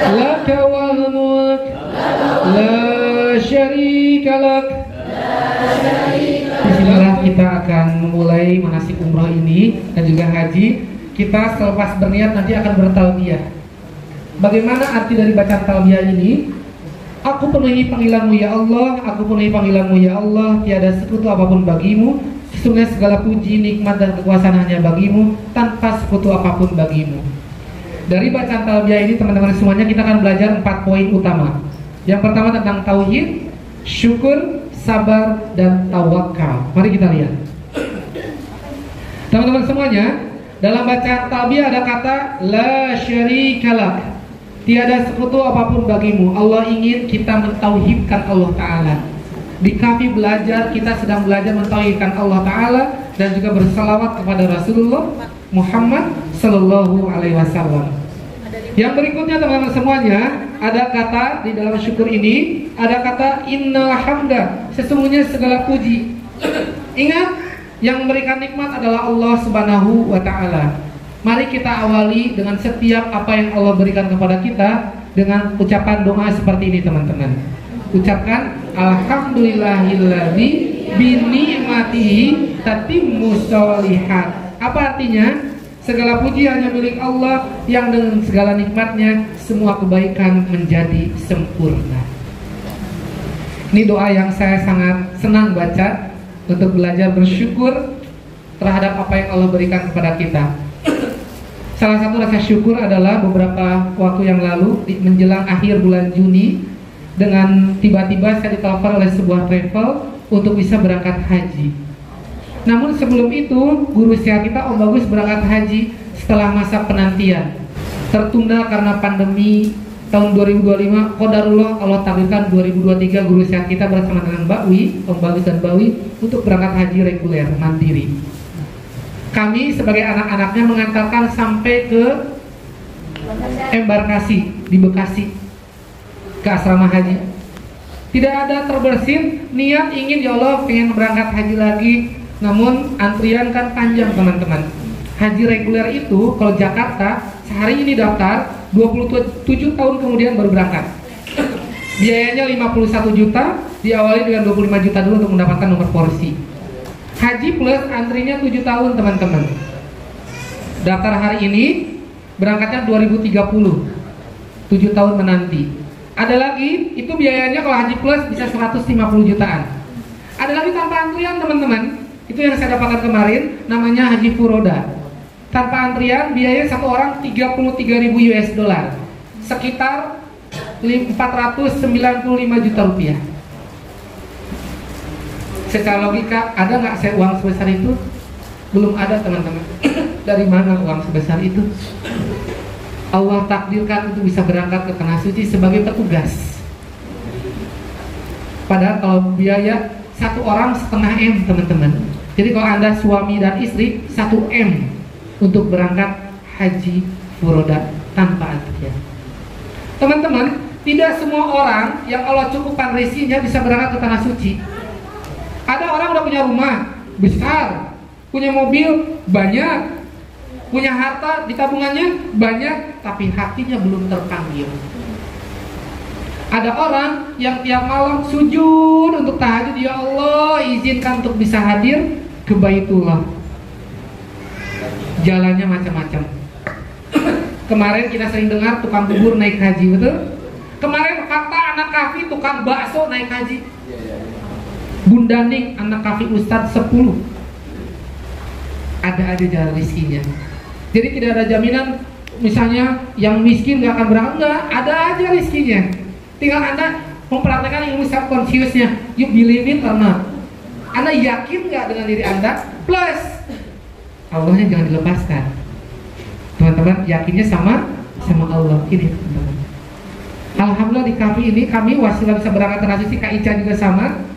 laka wal mulk la syarika lak. Bismillah, kita akan memulai manasik umroh ini dan juga haji. Kita selepas berniat nanti akan bertalbiyah. Bagaimana arti dari bacaan talbiyah ini? Aku penuhi panggilanmu ya Allah, aku penuhi panggilanmu ya Allah, tiada sekutu apapun bagimu, sesungguhnya segala puji, nikmat dan kekuasaan hanya bagimu, tanpa sekutu apapun bagimu. Dari bacaan talbiyah ini teman-teman semuanya kita akan belajar 4 poin utama. Yang pertama tentang tauhid, syukur, sabar, dan tawakal. Mari kita lihat. Teman-teman semuanya, dalam bacaan talbiyah ada kata la syarika lak. Tiada sekutu apapun bagimu. Allah ingin kita mentauhidkan Allah Ta'ala. Di kami belajar, kita sedang belajar mentauhidkan Allah Ta'ala dan juga bersalawat kepada Rasulullah Muhammad Sallallahu Alaihi Wasallam. Yang berikutnya teman-teman semuanya, ada kata di dalam syukur ini, ada kata innal hamda, sesungguhnya segala puji. Ingat, yang memberikan nikmat adalah Allah Subhanahu wa Ta'ala. Mari kita awali dengan setiap apa yang Allah berikan kepada kita dengan ucapan doa seperti ini teman-teman. Ucapkan alhamdulillahilladzi bini'matihi tatimmu sholihat. Apa artinya? Segala puji hanya milik Allah yang dengan segala nikmatnya semua kebaikan menjadi sempurna. Ini doa yang saya sangat senang baca untuk belajar bersyukur terhadap apa yang Allah berikan kepada kita. Salah satu rasa syukur adalah beberapa waktu yang lalu menjelang akhir bulan Juni, dengan tiba-tiba saya ditelepon oleh sebuah travel untuk bisa berangkat haji. Namun sebelum itu guru siar kita Om Bagus berangkat haji setelah masa penantian. Tertunda karena pandemi tahun 2025. Qadarullah Allah takdirkan 2023 guru siar kita bersama dengan Mbak Wi, Om Bagus dan Mbak Wi untuk berangkat haji reguler mandiri. Kami sebagai anak-anaknya mengantarkan sampai ke embarkasi di Bekasi, ke asrama haji. Tidak ada terbersit niat ingin ya Allah pengen berangkat haji lagi, namun antrian kan panjang teman-teman. Haji reguler itu kalau Jakarta sehari ini daftar, 27 tahun kemudian baru berangkat. Biayanya 51 juta, diawali dengan 25 juta dulu untuk mendapatkan nomor porsi. Haji plus antrinya 7 tahun teman-teman. Daftar hari ini, berangkatnya 2030, 7 tahun menanti. Ada lagi, itu biayanya kalau haji plus bisa 150 jutaan. Ada lagi tanpa antrian teman-teman. Itu yang saya dapatkan kemarin, namanya haji furoda. Tanpa antrian, biaya satu orang 33.000 US dollar, sekitar 495 juta rupiah. Secara logika, ada nggak saya uang sebesar itu? Belum ada teman-teman. Dari mana uang sebesar itu? Allah takdirkan untuk bisa berangkat ke Tanah Suci sebagai petugas. Padahal kalau biaya satu orang 1,5 M teman-teman. Jadi kalau Anda suami dan istri 1 M untuk berangkat haji furoda tanpa antrian. Teman-teman, tidak semua orang yang Allah cukupkan rezekinya bisa berangkat ke Tanah Suci. Ada orang udah punya rumah besar, punya mobil banyak, punya harta di tabungannya banyak, tapi hatinya belum terpanggil. Ada orang yang tiap malam sujud untuk tahajud, ya Allah izinkan untuk bisa hadir ke Baitullah. Jalannya macam-macam. Kemarin kita sering dengar tukang bubur naik haji, betul? Kemarin kata anak kafi tukang bakso naik haji. Bundaning anak kafi Ustadz 10. Ada aja jalan rezekinya. Jadi tidak ada jaminan misalnya yang miskin gak akan berangkat. Enggak, ada aja rezekinya. Tinggal Anda mempraktekkan ilmu subconsciousnya. You believe it or not? Anda yakin gak dengan diri Anda? Plus Allahnya jangan dilepaskan. Teman-teman, yakinnya sama Allah. Ini teman-teman. Alhamdulillah di kafe ini kami wasilah bisa berangkat Tanah Suci. Kak Ica juga sama.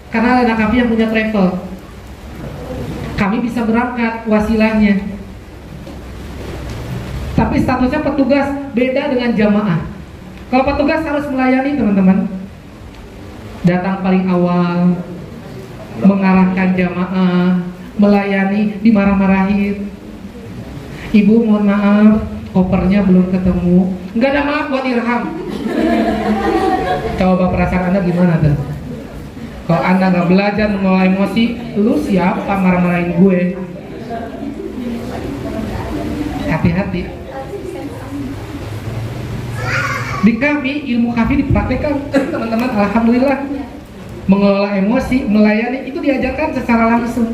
Karena ada kami yang punya travel, kami bisa berangkat wasilahnya. Tapi statusnya petugas, beda dengan jamaah. Kalau petugas harus melayani teman-teman, datang paling awal, mengarahkan jamaah, melayani, dimarah-marahin. Ibu mohon maaf, kopernya belum ketemu, nggak ada maaf buat Irham. Coba perasaan Anda gimana tuh? Kalau Anda nggak belajar mengelola emosi, lu siapa marah-marahin gue? Hati-hati. Di kami, ilmu kafi dipraktekkan teman-teman, alhamdulillah. Mengelola emosi, melayani itu diajarkan secara langsung.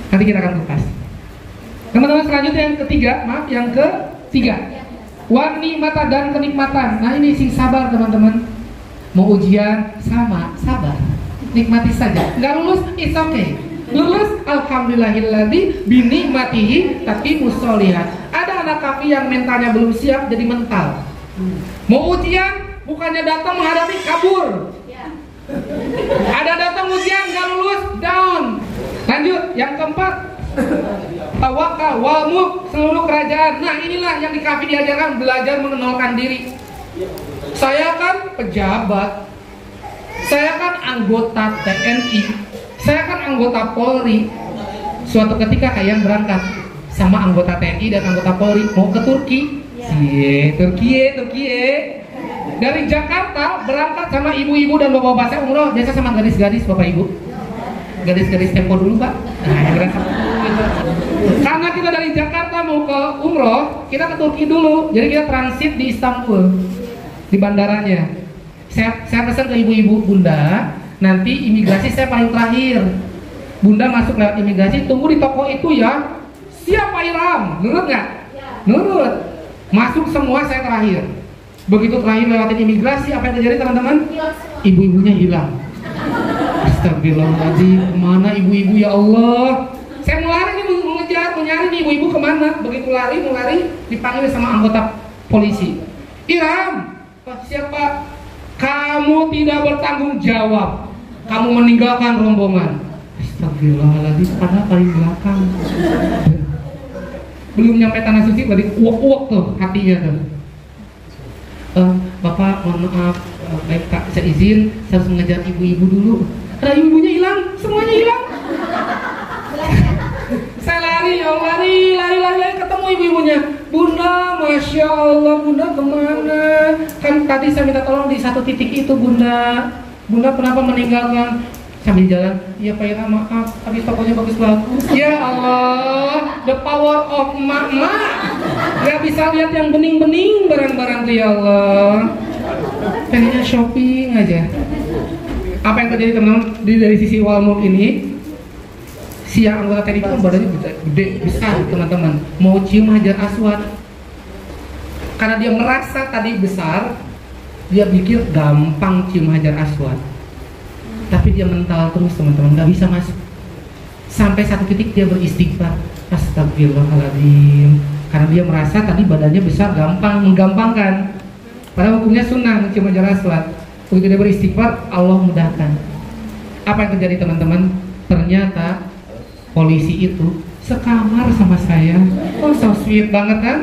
Nanti kita akan kupas. Teman-teman, selanjutnya yang ketiga, wanikmata dan kenikmatan. Nah ini sing sabar teman-teman. Mau ujian sama, sabar, nikmati saja. Nggak lulus, it's okay. Lulus, alhamdulillahilladzi binikmatihi tatimmus sholihat. Ada anak kami yang mentalnya belum siap jadi mental. Mau ujian, bukannya datang menghadapi, kabur. Ada datang ujian, nggak lulus, down. Lanjut, yang keempat, tawakal wal mulk, seluruh kerajaan. Nah inilah yang di kafi diajarkan, belajar mengenalkan diri. Saya kan pejabat, saya kan anggota TNI, saya kan anggota Polri. Suatu ketika kalian berangkat sama anggota TNI dan anggota Polri mau ke Turki. Turki. Dari Jakarta berangkat sama ibu-ibu dan bapak-bapak, saya umroh biasa sama gadis-gadis bapak ibu. Gadis-gadis tempo dulu pak. Karena kita dari Jakarta mau ke umroh, kita ke Turki dulu. Jadi kita transit di Istanbul, di bandaranya. Saya pesan ke ibu-ibu, Bunda, nanti imigrasi saya paling terakhir. Bunda masuk lewat imigrasi, tunggu di toko itu ya. Siap Pak Ilham, nurut nggak? Nurut. Masuk semua, saya terakhir. Begitu terakhir lewatin imigrasi, apa yang terjadi teman-teman? Ibu-ibunya hilang. Astagfirullahaladzim, kemana ibu-ibu ya Allah? Saya mau lari nih, mengejar, mencari nih ibu-ibu kemana? Begitu mau lari, dipanggil sama anggota polisi. Ilham, siapa? Kamu tidak bertanggung jawab. Kamu meninggalkan rombongan. Astagfirullahaladzim, padahal paling belakang. Belum nyampe tanah suci, berarti uak-uak tuh hatinya tuh. Bapak, mohon maaf, baik Kak, saya izin, saya harus mengejar ibu-ibu dulu. Ada ibu-ibunya hilang, semuanya hilang. Saya lari, lari, ketemu ibu-ibunya. Bunda, Masya Allah, Bunda kemana? Kan tadi saya minta tolong di satu titik itu Bunda. Bunda kenapa meninggalkan? Sambil jalan, iya Pak Ira maaf, tapi tokonya bagus-bagus. Ya Allah, the power of emak-emak. Gak bisa lihat yang bening-bening barang-barang tuh ya Allah. Pengennya shopping aja. Apa yang terjadi teman-teman dari sisi walmuk ini? Si yang anggota TNI itu badannya gede, besar teman-teman. Mau cium Hajar Aswad. Karena dia merasa tadi besar, dia pikir gampang cium Hajar Aswad. Tapi dia mental terus teman-teman, gak bisa masuk. Sampai satu titik dia beristighfar, astagfirullahaladzim. Karena dia merasa tadi badannya besar, gampang, menggampangkan. Padahal hukumnya sunnah mencium Hajar Aswad. Begitu dia beristighfar, Allah mudahkan. Apa yang terjadi teman-teman? Ternyata polisi itu sekamar sama saya. Oh so sweet banget kan?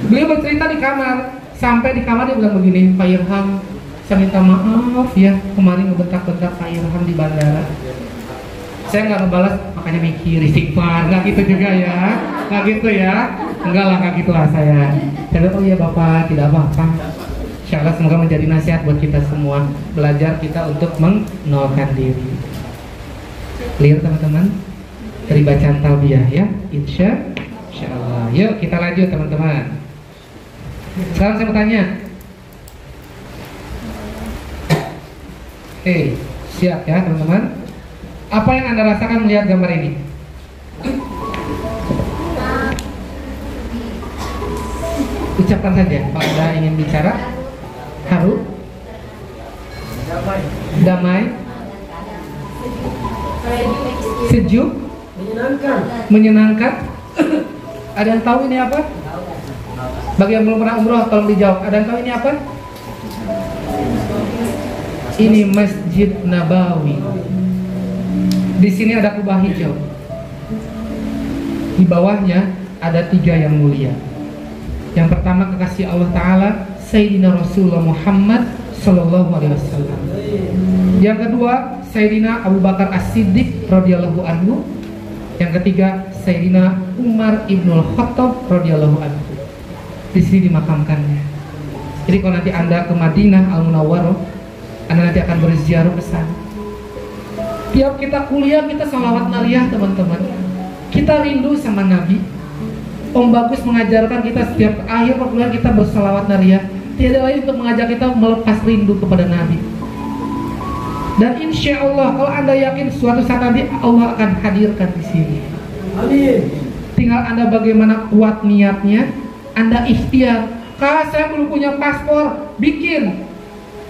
Beliau bercerita di kamar. Sampai di kamar dia bilang begini, Pak Irham, saya minta maaf ya, kemarin ngebentak-bentak Pak Irham di bandara. Saya nggak ngebalas, makanya mikir istighfar, nggak gitu juga ya, nggak gitu ya, enggak lah, nggak gitulah saya. Saya bilang, oh iya Bapak, tidak apa-apa. Insya Allah semoga menjadi nasihat buat kita semua, belajar kita untuk mengenalkan diri. Clear teman-teman? Dari bacaan talbiyah ya, Insya Allah. Yuk kita lanjut teman-teman. Sekarang saya mau tanya. Siap ya teman-teman? Apa yang Anda rasakan melihat gambar ini? Ucapkan saja kalau Anda ingin bicara. Haru, damai, sejuk, menyenangkan. Ada yang tahu ini apa? Bagi yang belum pernah umroh tolong dijawab. Ada yang tahu ini apa? Ini Masjid Nabawi. Di sini ada kubah hijau. Di bawahnya ada 3 yang mulia. Yang pertama kekasih Allah Ta'ala, Sayyidina Rasulullah Muhammad Sallallahu Alaihi Wasallam. Yang kedua Sayyidina Abu Bakar As-Siddiq radhiyallahu anhu. Yang ketiga Sayyidina Umar Ibnul Khattab radhiyallahu anhu. Di sini dimakamkannya. Jadi kalau nanti Anda ke Madinah Al-Munawwarah, Anda nanti akan berziarah ke sana. Tiap kita kuliah kita sholawat nariyah teman-teman. Kita rindu sama Nabi. Om Bagus mengajarkan kita setiap akhir perkuliahan kita bersolawat nariyah. Tiada lain untuk mengajak kita melepas rindu kepada Nabi. Dan insya Allah kalau Anda yakin suatu saat nanti Allah akan hadirkan di sini. Amin. Tinggal Anda bagaimana kuat niatnya, Anda ikhtiar. Kalau saya belum punya paspor, bikin.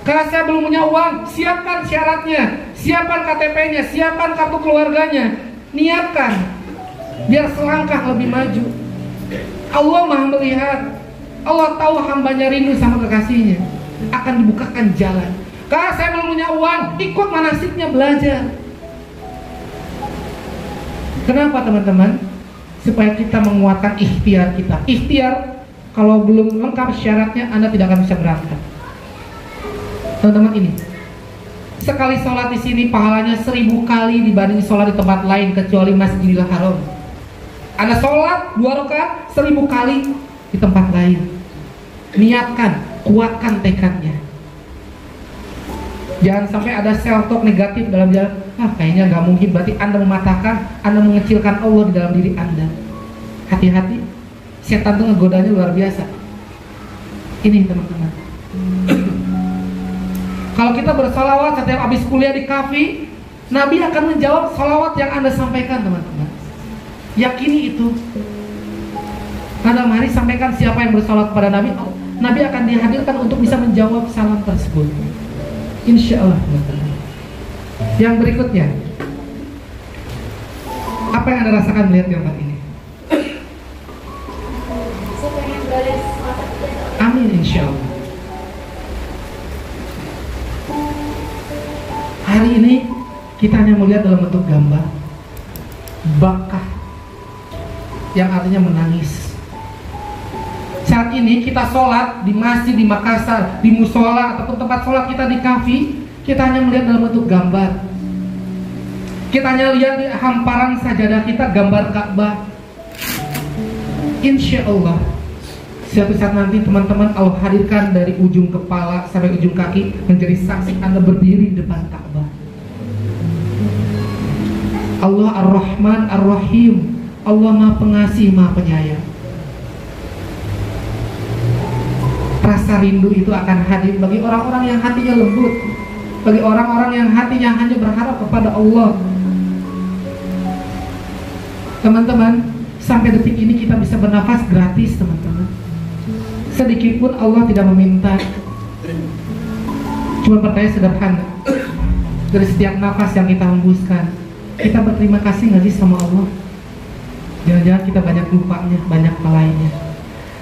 Kalau saya belum punya uang, siapkan syaratnya, siapkan KTP-nya, siapkan kartu keluarganya, niatkan, biar selangkah lebih maju. Allah Maha melihat, Allah tahu hambanya rindu sama kekasihnya, akan dibukakan jalan. Kalau saya belum punya uang, ikut manasiknya belajar. Kenapa teman-teman? Supaya kita menguatkan ikhtiar kita. Ikhtiar kalau belum lengkap syaratnya, Anda tidak akan bisa berangkat. Teman-teman, ini sekali sholat di sini pahalanya 1000 kali dibanding sholat di tempat lain kecuali Masjidil Haram. Anda sholat 2 rakaat 1000 kali di tempat lain. Niatkan, kuatkan tekadnya. Jangan sampai ada self talk negatif dalam jalan. Kayaknya nggak mungkin. Berarti Anda mematahkan, Anda mengecilkan Allah di dalam diri Anda. Hati-hati, setan itu ngegodanya luar biasa. Ini teman-teman. Kalau kita bersalawat setiap habis kuliah di kafe, Nabi akan menjawab salawat yang Anda sampaikan teman-teman. Yakini itu. Pada hari sampaikan siapa yang bersalawat kepada Nabi, Nabi akan dihadirkan untuk bisa menjawab salam tersebut. Insya Allah teman-teman. Yang berikutnya, apa yang Anda rasakan melihat gambar ini? Amin insya Allah. Hari ini kita hanya melihat dalam bentuk gambar bakah, yang artinya menangis. Saat ini kita sholat di masjid di Makassar, di musola ataupun tempat sholat kita di kafe, kita hanya melihat dalam bentuk gambar. Kita hanya lihat di hamparan sajadah kita gambar Ka'bah. Insya Allah suatu saat nanti teman-teman Allah hadirkan dari ujung kepala sampai ujung kaki menjadi saksi Anda berdiri di depan Ka'bah. Allah Ar-Rahman Ar-Rahim, Allah Maha Pengasih Maha Penyayang. Rasa rindu itu akan hadir bagi orang-orang yang hatinya lembut, bagi orang-orang yang hatinya hanya berharap kepada Allah. Teman-teman, sampai detik ini kita bisa bernafas gratis teman-teman. Sedikit pun Allah tidak meminta. Cuma pertanyaan sederhana. Dari setiap nafas yang kita hembuskan, kita berterima kasih nggak sih sama Allah? Jangan-jangan kita banyak lupanya, banyak lalainya.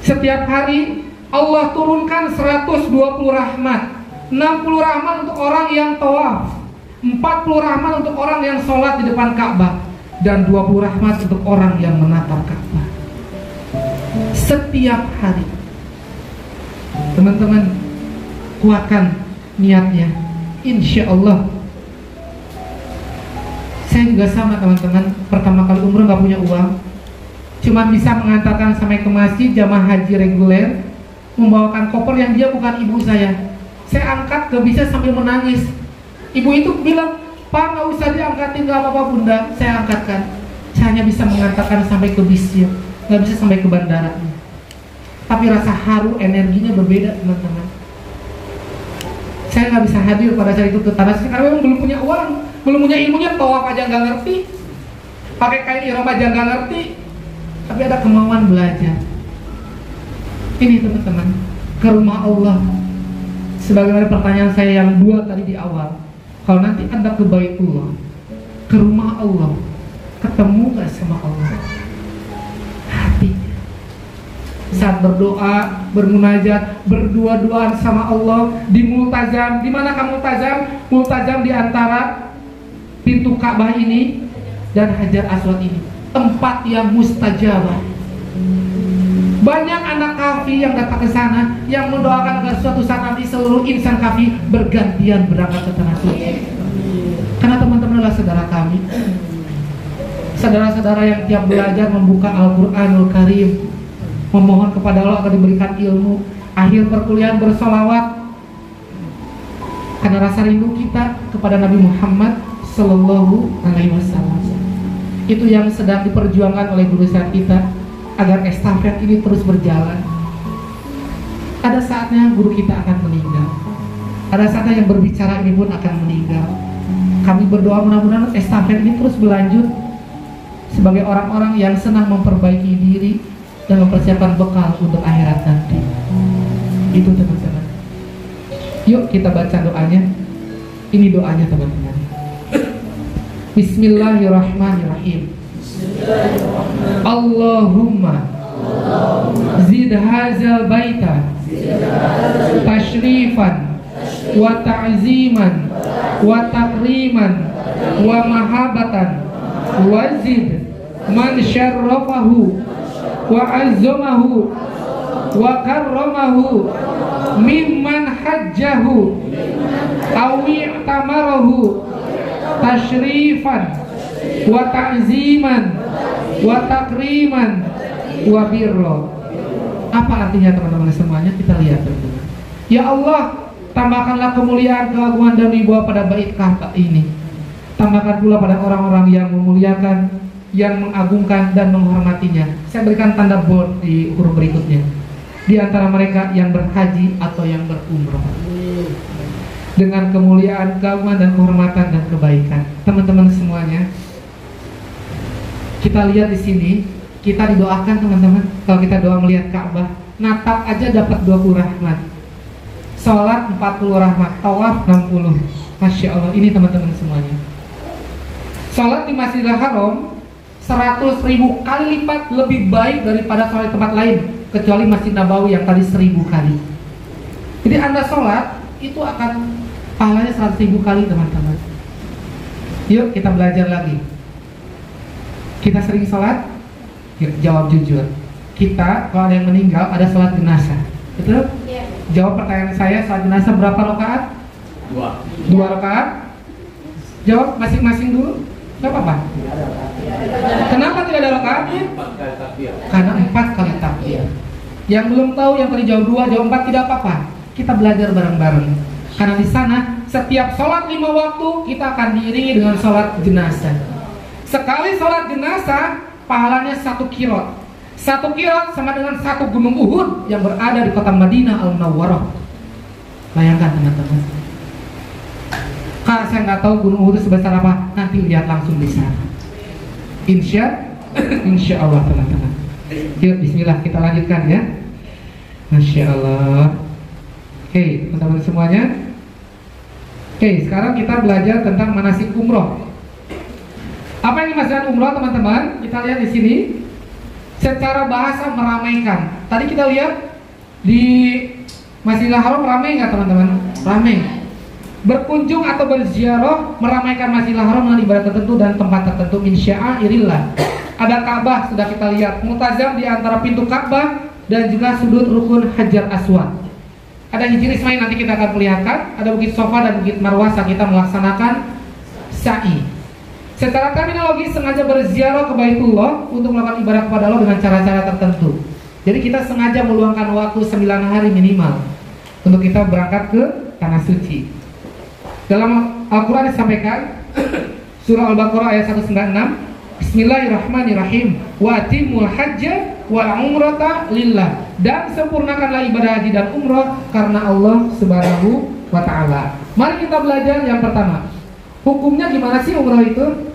Setiap hari Allah turunkan 120 rahmat, 60 rahmat untuk orang yang tawaf, 40 rahmat untuk orang yang sholat di depan Ka'bah, dan 20 rahmat untuk orang yang menatap Ka'bah. Setiap hari. Teman-teman, kuatkan niatnya. Insya Allah. Saya juga sama teman-teman. Pertama kali umroh gak punya uang, cuma bisa mengantarkan sampai ke masjid jamaah haji reguler, membawakan koper yang dia bukan ibu saya. Saya angkat gak bisa sambil menangis. Ibu itu bilang, Pak gak usah diangkatin, gak apa-apa bunda. Saya angkatkan. Saya hanya bisa mengantarkan sampai ke bisnya, gak bisa sampai ke bandaranya. Tapi rasa haru energinya berbeda teman-teman. Saya nggak bisa hadir pada saat itu ke tanah suci karena memang belum punya uang, belum punya ilmunya, tawaf aja nggak ngerti, pakai kain ihram aja nggak ngerti, tapi ada kemauan belajar. Ini teman-teman, ke rumah Allah. Sebagaimana pertanyaan saya yang 2 tadi di awal, kalau nanti Anda ke Baitullah, ke rumah Allah, ketemu nggak sama Allah? Hatinya saat berdoa, bermunajat, berdua-duaan sama Allah di multazam. Di mana kamu multazam? Multazam di antara pintu Ka'bah ini dan Hajar Aswad ini, tempat yang mustajabah. Banyak anak kafi yang datang ke sana yang mendoakan agar suatu saat nanti seluruh insan kafi bergantian berangkat ke tanah suci. Karena teman-teman adalah saudara kami. Saudara-saudara yang tiap belajar membuka Al-Quranul Karim, memohon kepada Allah agar diberikan ilmu. Akhir perkuliahan bersolawat karena rasa rindu kita kepada Nabi Muhammad Sallallahu Alaihi Wasallam. Itu yang sedang diperjuangkan oleh guru kita agar estafet ini terus berjalan. Ada saatnya guru kita akan meninggal. Ada saatnya yang berbicara ini pun akan meninggal. Kami berdoa mudah-mudahan estafet ini terus berlanjut sebagai orang-orang yang senang memperbaiki diri dan mempersiapkan bekal untuk akhirat nanti. Itu teman-teman. Yuk kita baca doanya. Ini doanya teman-teman. Bismillahirrahmanirrahim. Allahumma zid hazal baita tashrifan wa ta'ziman wa takriman wa mahabatan wa zid man syarrafahu wa azzamahu wa karramahu mimman hajjahu awi tamarahu tashrifan wa ta'ziman wa takriman wa birra. Apa artinya teman-teman semuanya? Kita lihat teman-teman. Ya Allah, tambahkanlah kemuliaan, keagungan dan wibawa pada bait Ka'bah ini. Tambahkan pula pada orang-orang yang memuliakan, yang mengagungkan dan menghormatinya. Saya berikan tanda bold di huruf berikutnya. Di antara mereka yang berhaji atau yang berumrah. Dengan kemuliaan, keagungan dan kehormatan dan kebaikan. Teman-teman semuanya, kita lihat di sini, kita didoakan teman-teman. Kalau kita doa melihat Ka'bah, natap aja dapat 20 rahmat, sholat 40 rahmat, tawaf 60. Masya Allah, ini teman-teman semuanya. Sholat di Masjidil Haram 100.000 kali lipat lebih baik daripada sholat di tempat lain, kecuali Masjid Nabawi yang tadi 1000 kali. Jadi Anda sholat itu akan pahalanya 100.000 kali teman-teman. Yuk kita belajar lagi. Kita sering sholat? Jawab jujur. Kita kalau ada yang meninggal ada sholat jenazah, betul? Yeah. Jawab pertanyaan saya, sholat jenazah berapa rakaat? 2 rakaat. Jawab masing-masing dulu. Gak apa-apa. Kenapa tidak ada rakaatnya? Karena 4 kali takbir. Yang belum tahu, yang tadi jawab 2, jawab 4 tidak apa-apa. Kita belajar bareng-bareng. Karena di sana setiap sholat 5 waktu kita akan diiringi dengan sholat jenazah. Sekali sholat jenazah pahalanya 1 kirot. 1 kirot sama dengan 1 gunung Uhud yang berada di kota Madinah Al-Munawwarah. Bayangkan teman-teman. Kak, saya nggak tahu gunung Uhud sebesar apa. Nanti lihat langsung di sana. Insya Allah teman-teman. Yuk bismillah kita lanjutkan ya. Masya Allah. Oke teman-teman semuanya. Oke sekarang kita belajar tentang manasik umroh. Apa yang dimaksudkan umroh teman-teman? Kita lihat di sini. Secara bahasa meramaikan. Tadi kita lihat di Masjidil Haram ramai nggak teman-teman? Ramai. Berkunjung atau berziarah meramaikan Masjidil Haram dengan ibadah tertentu dan tempat tertentu min sya'airillah. Ada Ka'bah sudah kita lihat, multazam di antara pintu Ka'bah dan juga sudut rukun Hajar Aswad. Ada Hijri Ismail nanti kita akan perlihatkan, ada Bukit Sofa dan Bukit Marwah saat kita melaksanakan sa'i. Secara terminologi sengaja berziarah ke Baitullah untuk melakukan ibadah kepada Allah dengan cara-cara tertentu. Jadi kita sengaja meluangkan waktu 9 hari minimal untuk kita berangkat ke tanah suci. Dalam Al-Quran disampaikan surah Al-Baqarah ayat 196, Bismillahirrahmanirrahim, wa atimul hajja wal umrata lillah, dan sempurnakanlah ibadah haji dan umrah karena Allah Subhanahu wa ta'ala. Mari kita belajar yang pertama. Hukumnya gimana sih umrah itu?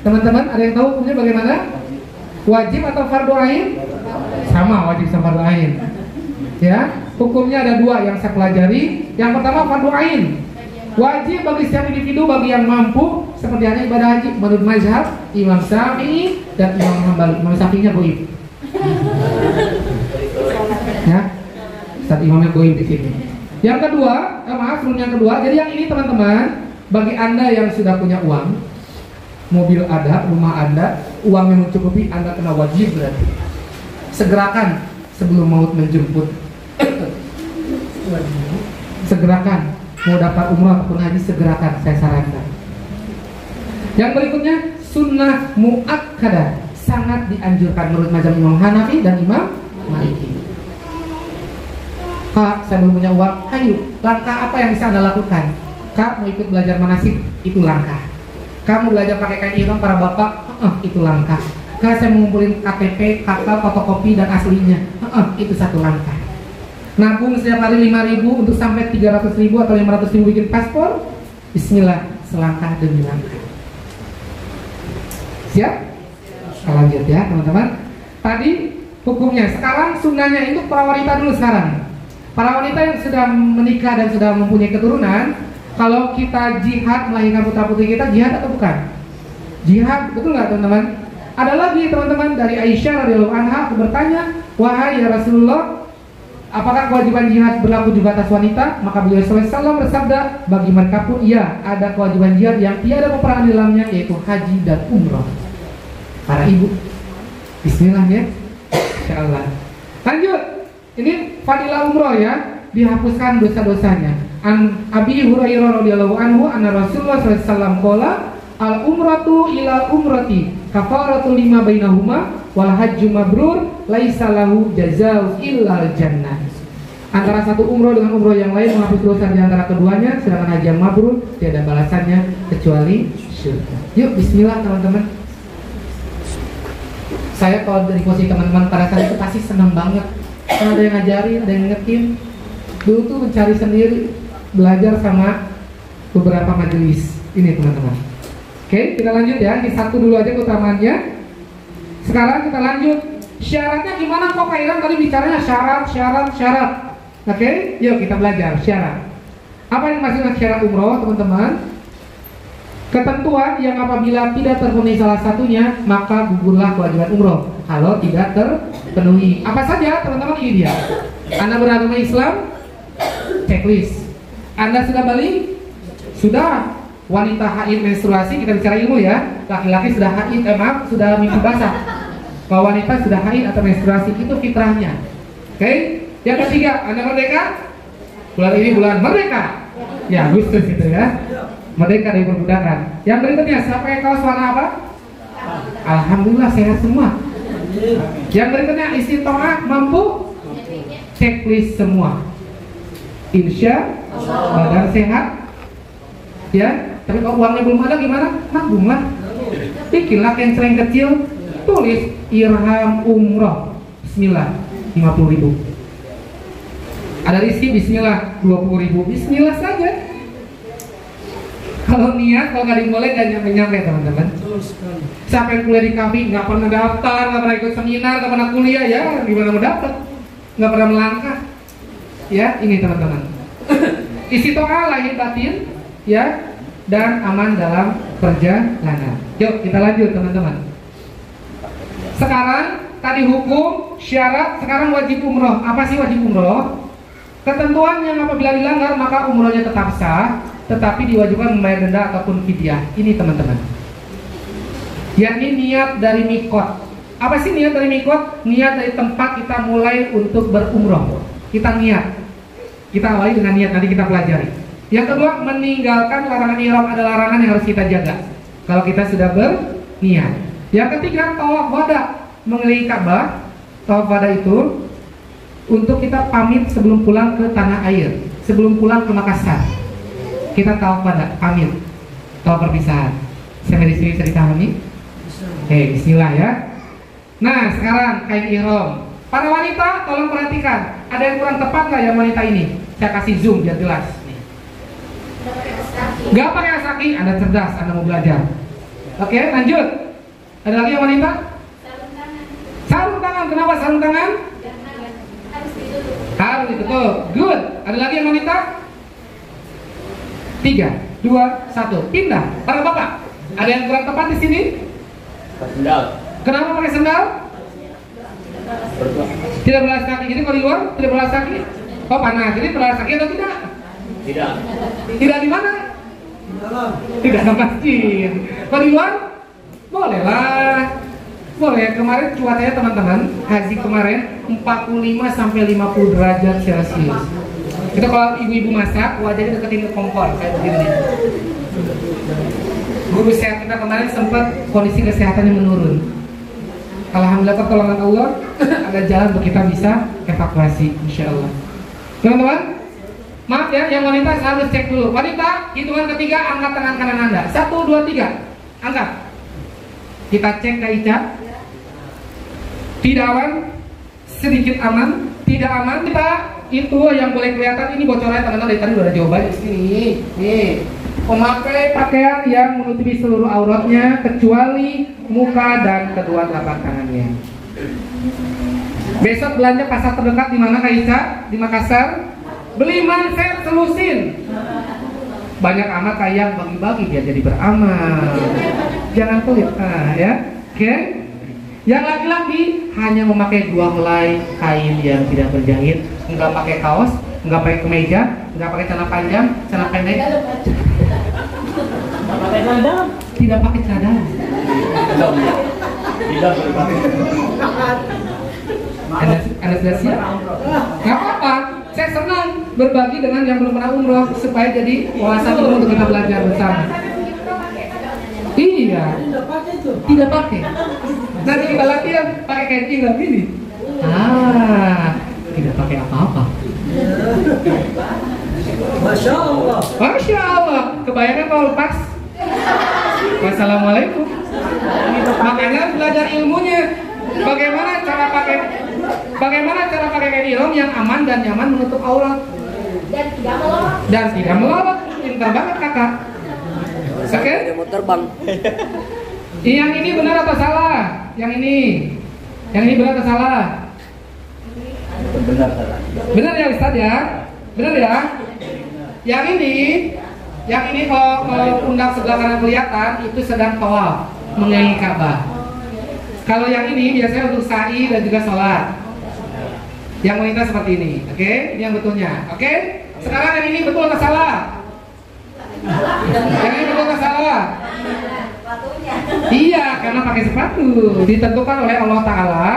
Teman-teman, ada yang tahu hukumnya bagaimana? Wajib atau fardu ain? Sama, wajib sama fardu ain. Ya, hukumnya ada 2 yang saya pelajari. Yang pertama fardu ain. Wajib bagi setiap individu, bagi yang mampu, seperti halnya ibadah haji menurut mazhab Imam Syafi'i dan Imam Hambali. Imam Syafi'inya goib. Ya, Ustaz Imamnya goib di sini. Yang kedua, sebelum yang kedua, jadi yang ini teman-teman, bagi Anda yang sudah punya uang, mobil ada, rumah Anda, uang yang mencukupi, Anda kena wajib berarti. Segerakan sebelum maut menjemput. Segerakan. Mau dapat umrah ataupun haji, segerakan, saya sarankan. Yang berikutnya, sunnah muakkadah, sangat dianjurkan menurut mazhab Imam Hanafi dan Imam Maliki. Kak, saya belum punya uang. Ayo, langkah apa yang bisa Anda lakukan? Kak, mau ikut belajar manasik? Itu langkah. Kamu belajar pakai kain ihram para bapak? Itu langkah. Kak, saya mau ngumpulin KTP, kakak, fotokopi dan aslinya. Itu satu langkah. Nabung setiap hari 5.000 untuk sampai 300.000 atau 500.000 bikin paspor. Bismillah, selangkah demi langkah. Siap? Kita lanjut ya teman-teman. Tadi hukumnya, sekarang sunnahnya itu para wanita dulu sekarang. Para wanita yang sudah menikah dan sudah mempunyai keturunan, kalau kita jihad melahirkan putra putri kita, jihad atau bukan? Jihad, betul nggak teman-teman? Ada lagi teman-teman dari Aisyah radhiyallahu anha bertanya, wahai ya Rasulullah, apakah kewajiban jihad berlaku juga atas wanita? Maka beliau SAW bersabda, bagi mereka pun iya, ada kewajiban jihad yang tiada peperangan di dalamnya, yaitu haji dan umroh. Para ibu, bismillah ya, insyaallah. Lanjut, ini fadilah umroh ya, dihapuskan dosa-dosanya. An Abi Hurairah radhiyallahu anhu anna Rasulullah SAW qala al umratu ila umrati kafaratu lima bainahuma wal hajju mabrur laisa lahu jazaa'u illa jannah. Antara satu umroh dengan umroh yang lain menghapus dosa di antara keduanya, sedangkan haji yang mabrur tiada balasannya kecuali surga. Yuk bismillah teman-teman. Saya kalau dari posisi teman-teman pada saat itu pasti senang banget. Karena ada yang ngajarin, ada yang ngetin. Dulu tuh mencari sendiri, belajar sama beberapa majelis. Ini teman-teman. Oke, kita lanjut ya. Ini satu dulu aja utamaannya. Sekarang kita lanjut. Syaratnya gimana kok Kak Iram tadi bicaranya syarat. Oke, yuk kita belajar syarat. Apa yang maksudnya syarat umroh teman-teman? Ketentuan yang apabila tidak terpenuhi salah satunya, maka gugurlah kewajiban umroh. Kalau tidak terpenuhi, apa saja teman-teman? Ini dia. Anda beragama Islam, checklist. Anda sudah balik? Sudah. Wanita haid menstruasi, kita bicara ilmu ya. Laki-laki sudah haid, sudah mimpi basah. Kalau wanita sudah haid atau menstruasi, itu fitrahnya. Oke? Yang ketiga, Anda merdeka? Bulan ini bulan merdeka. Ya, Agustus itu ya. Merdeka dari perbudakan. Yang berikutnya, siapa yang kaos warna apa? Alhamdulillah sehat semua. Yang berikutnya, istiqomah mampu? Checklist semua. Insya badan sehat. Ya, tapi kalau uangnya belum ada gimana? Nabunglah. Bikinlah canceling kecil, tulis irham umroh. Bismillah 50.000. Ada rizki bismillah 20.000. Bismillah saja. Kalau niat, kalau nggak dimulai nggak nyampe-nyampe teman-teman. Siapa yang kuliah di kafe nggak pernah daftar, nggak pernah ikut seminar, nggak pernah kuliah, ya gimana mau daftar? Nggak pernah melangkah. Ya, ini teman-teman. Istiqomah lahir batin, ya, dan aman dalam perjalanan. Yuk kita lanjut teman-teman. Sekarang tadi hukum, syarat, sekarang wajib umroh. Apa sih wajib umroh? Ketentuan yang apabila dilanggar maka umrohnya tetap sah, tetapi diwajibkan membayar denda ataupun fidyah. Ini teman-teman. Yakni niat dari mikot. Apa sih niat dari mikot? Niat dari tempat kita mulai untuk berumroh. Kita niat. Kita awali dengan niat, nanti kita pelajari. Yang kedua, meninggalkan larangan ihram. Ada larangan yang harus kita jaga kalau kita sudah berniat. Yang ketiga, tawaf wada, mengelilingi Ka'bah. Tawaf wada itu untuk kita pamit sebelum pulang ke tanah air, sebelum pulang ke Makassar. Kita tawaf wada, pamit, tawaf perpisahan. Sampai di sini bisa dipahami? Oke, bismillah ya. Nah, sekarang kain ihram. Para wanita, tolong perhatikan. Ada yang kurang tepat nggak yang wanita ini? Saya kasih zoom biar jelas. Gak pakai alas kaki, Anda cerdas, Anda mau belajar. Oke, lanjut. Ada lagi yang wanita? Sarung tangan. Kenapa sarung tangan? Harus ditutup. Good. Ada lagi yang wanita? 3, 2, 1. Pindah. Para bapak, ada yang kurang tepat di sini? Sendal. Kenapa pakai sendal? Tidak berlas kaki. Jadi kalau di luar tidak berlas kaki. Oh panas. Jadi berlas kaki atau tidak? Tidak. Tidak di mana? Tidak ada masjid. Kalau di luar? Boleh lah. Boleh. Kemarin cuacanya teman-teman haji kemarin 45 sampai 50 derajat Celcius. Itu kalau ibu-ibu masak wajahnya deketin ke kompor kayak begini. Guru sehat kita kemarin sempat kondisi kesehatannya menurun. Alhamdulillah pertolongan Allah ada jalan untuk kita bisa evakuasi, insya Allah. Teman-teman, maaf ya, yang wanita harus cek dulu. Wanita, hitungan ketiga, angkat tangan kanan Anda. 1, 2, 3, angkat. Kita cek Kak Ica. Tidak aman, sedikit aman, tidak aman. Kita itu yang boleh kelihatan ini bocorannya, teman-teman, dari tadi udah ada jawabannya di sini. Nih, memakai pakaian yang menutupi seluruh auratnya kecuali muka dan kedua telapak tangannya. Besok belanja pasar terdekat di mana Kak Ica? Di Makassar. Beli manfaat selusin. Banyak amat kayak bagi-bagi biar jadi beramal. Jangan pelit, ya. Oke. Yang laki-laki hanya memakai 2 helai kain yang tidak berjahit, enggak pakai kaos, enggak pakai kemeja, enggak pakai celana panjang, celana pendek. Tidak pakai cadar. Anda sudah siap? Gak apa-apa. Saya senang berbagi dengan yang belum pernah umroh supaya jadi wawasan ilmu untuk kita belajar bersama. Iya. Tidak pakai. Nanti kita latihan pakai kain tinggal gini. Tidak pakai apa-apa. Masya Allah. Masya Allah. Kebayangnya kalau lepas. Wassalamualaikum. Makanya belajar ilmunya. Bagaimana cara pakai kain ihram yang aman dan nyaman menutup aurat dan tidak melorot. Pintar banget kakak. Oke? Mau terbang. Yang ini benar atau salah? Yang ini benar atau salah? Benar ya Ustaz ya? Benar ya? Yang ini kalau pundak sebelah kanan kelihatan itu sedang tawaf mengelilingi Ka'bah. Kalau yang ini biasanya untuk sa'i dan juga sholat. Yang wanita seperti ini, oke? Ini yang betulnya, oke? Sekarang yang ini betul atau salah? Yang ini betul atau salah? Iya, karena pakai sepatu. Ditentukan oleh Allah Ta'ala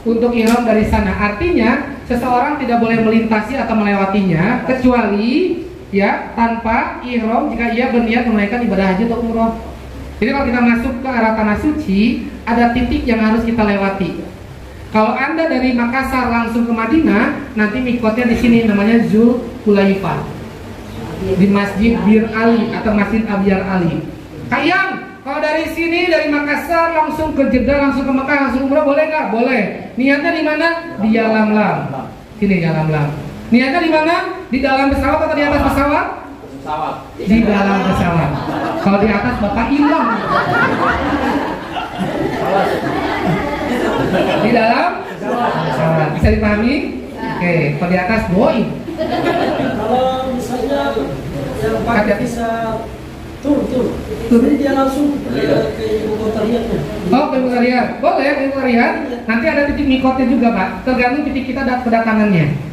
untuk ihram dari sana. Artinya, seseorang tidak boleh melintasi atau melewatinya kecuali ya tanpa ihram jika ia berniat menunaikan ibadah haji atau umroh. Jadi kalau kita masuk ke arah tanah suci, ada titik yang harus kita lewati. Kalau Anda dari Makassar langsung ke Madinah, nanti mikotnya di sini namanya Zulhulaifah. Di Masjid Bir Ali atau Masjid Abyar Ali. Kayang, kalau dari sini dari Makassar langsung ke Jeddah, langsung ke Mekah, langsung umrah boleh nggak? Boleh. Niatnya di mana? Di Yalamlam. Sini Yalamlam. Niatnya di mana? Di dalam pesawat atau di atas pesawat? Di dalam pesawat. Kalau di atas bapak hilang. Di dalam pesawat. Bisa dipahami? Oke. Kalau di atas Boeing. Kalau misalnya yang pakai bisa tur. Jadi dia langsung ke ibu kota Riyadh. Oh, ke ibu kota Riyadh. Boleh ke ibu kota Riyadh. Nanti ada titik mikotnya juga Pak. Tergantung titik kita kedatangannya.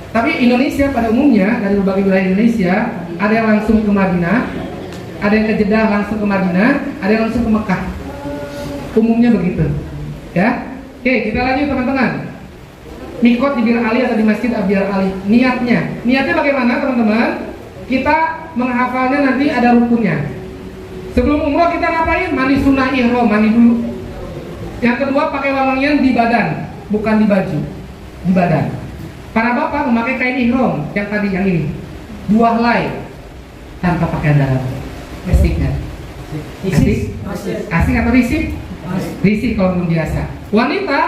Tapi Indonesia pada umumnya dari berbagai wilayah Indonesia ada yang langsung ke Madinah, ada yang ke Jeddah langsung ke Madinah, ada yang langsung ke Mekah. Umumnya begitu, ya. Oke, kita lanjut teman-teman. Mikot di Bir Ali atau di Masjid Abyar Ali. Niatnya bagaimana teman-teman? Kita menghafalnya nanti ada rukunnya. Sebelum umroh kita ngapain? Mandi sunnah ihram, mandi dulu. Yang kedua pakai wangian di badan, bukan di baju, di badan. Para bapak memakai kain ihram yang tadi yang ini 2 helai tanpa pakaian dalam. Asiknya. Asik atau risik? Risik kalau belum biasa. Wanita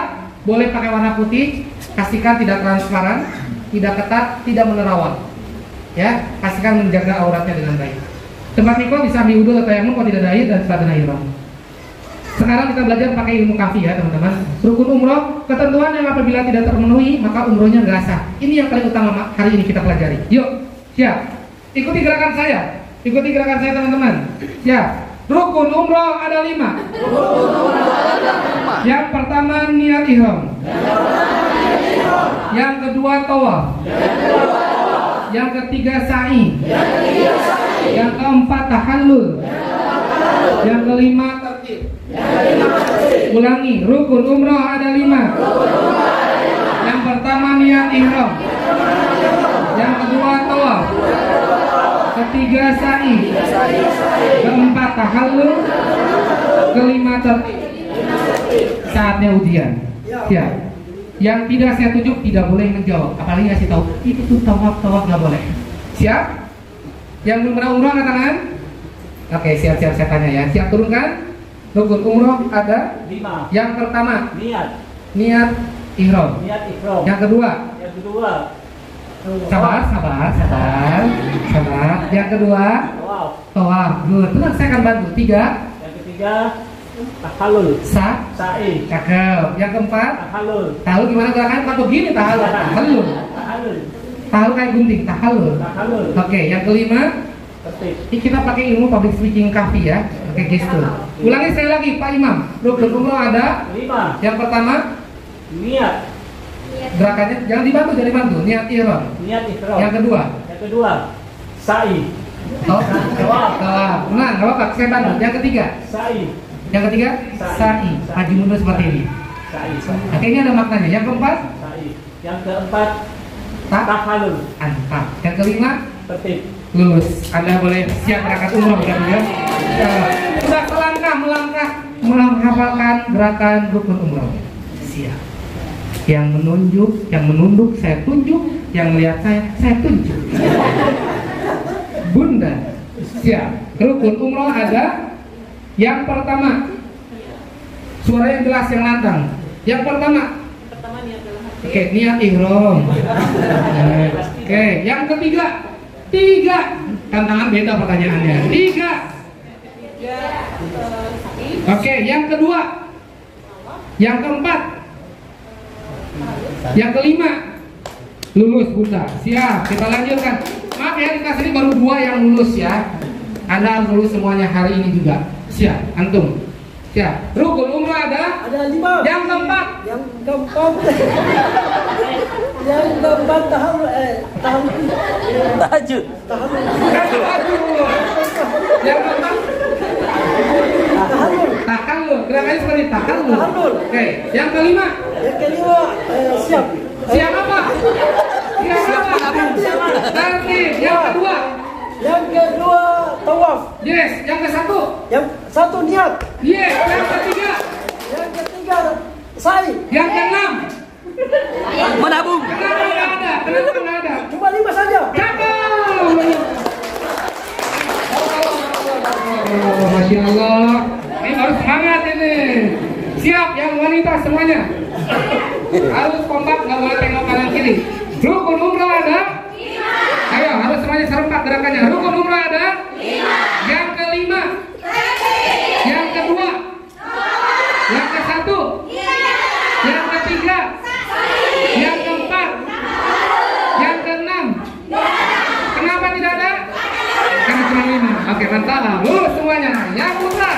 boleh pakai warna putih, pastikan tidak transparan, tidak ketat, tidak menerawang. Ya, pastikan menjaga auratnya dengan baik. Tempat mikot bisa ambil wudhu atau tayamum kalau tidak ada air dan sepatutnya ihram. Sekarang kita belajar pakai ilmu kafi ya teman-teman. Rukun umroh, ketentuan yang apabila tidak terpenuhi maka umrohnya nggak sah. Ini yang paling utama hari ini kita pelajari. Yuk, siap. Ikuti gerakan saya. Ikuti gerakan saya teman-teman. Ya. Rukun umroh ada 5. Yang pertama niat ihram. Yang kedua tawaf. Yang ketiga sa'i. Yang keempat tahallul. Yang kelima tertib. Ulangi, rukun umroh ada 5. Yang pertama niat ihram. Yang kedua tawaf. ketiga sa'i, keempat tahallul, kelima tertib. Saatnya ujian. Siap. Yang tidak saya tunjuk tidak boleh menjawab, apalagi ngasih tahu itu tuh tawaf nggak boleh. Siap? Yang belum pernah umroh angkat tangan. Oke, siap-siap saya tanya ya. Siap turunkan? Rukun umroh ada 5. Yang pertama Niat ihram. ihram. Yang kedua sabar. Yang kedua tawaf. Good. Tenang, saya akan bantu. 3. Yang ketiga tahallul. Sa'i. Cakep. Yang keempat Tahallul. tahu gimana gerakan? Kan begini tahallul. Tahu kayak gunting tahallul. Oke, yang kelima Tertib. ini kita pakai ilmu public speaking kafi ya. Oke, gestur. Ulangi sekali lagi Pak Imam. Rukun umroh ada 5. yang pertama Niat gerakannya jangan dibantu, niat ihram. ihram. Yang kedua sa'i. tawaf. Nah, nggak apa-apa, saya bantu. Yang ketiga Sa'i. sa'i. Maju mundur seperti ini. Sa'i. Oke, ini ada maknanya. Yang keempat Sa'i. Yang keempat tahallul. antap. Yang kelima Tertib. lulus. Anda boleh siap berangkat umroh kan ya? Sudah melangkah menghafalkan gerakan rukun umroh. Siap. Yang menunjuk, yang menunduk saya tunjuk, yang melihat saya tunjuk. Bunda, siap. Rukun umroh ada yang pertama. Suara yang jelas, yang lantang. Yang pertama oke, niat ihram. Oke, yang ketiga 3. Tantangan beda pertanyaannya. 3. Oke, yang kedua. Yang keempat. Yang kelima. Lulus Bunda. Siap, kita lanjutkan. Maaf ya, di kelas ini baru 2 yang lulus ya. Anda harus lulus semuanya hari ini juga. Siap, antum. Siap. Rukun umroh ada 5. yang keempat. Yang keempat tahallul. Tahajud. Yang keempat tahallul. Gerakannya seperti tahallul. Oke, yang kelima Siap. siap apa? Tertib. Yang kedua Tawaf. yes. Yang Satu niat. yes. Yang ketiga sa'i. yang keenam Menabung. kenapa nggak ada? Cuma 5 saja. Masya Allah, ini harus semangat ini. Siap, yang wanita semuanya harus kompak, nggak boleh tengok kanan kiri. Rukun umroh ada 5. Ayo, harus semuanya serempak gerakannya. Rukun umroh ada 5. Yang kelima, yang kedua, yang ke-1, yang ketiga, yang keempat, yang keenam. Kenapa tidak ada? Karena cuma 5. Oke, mantap. Lulus semuanya. Yang putra.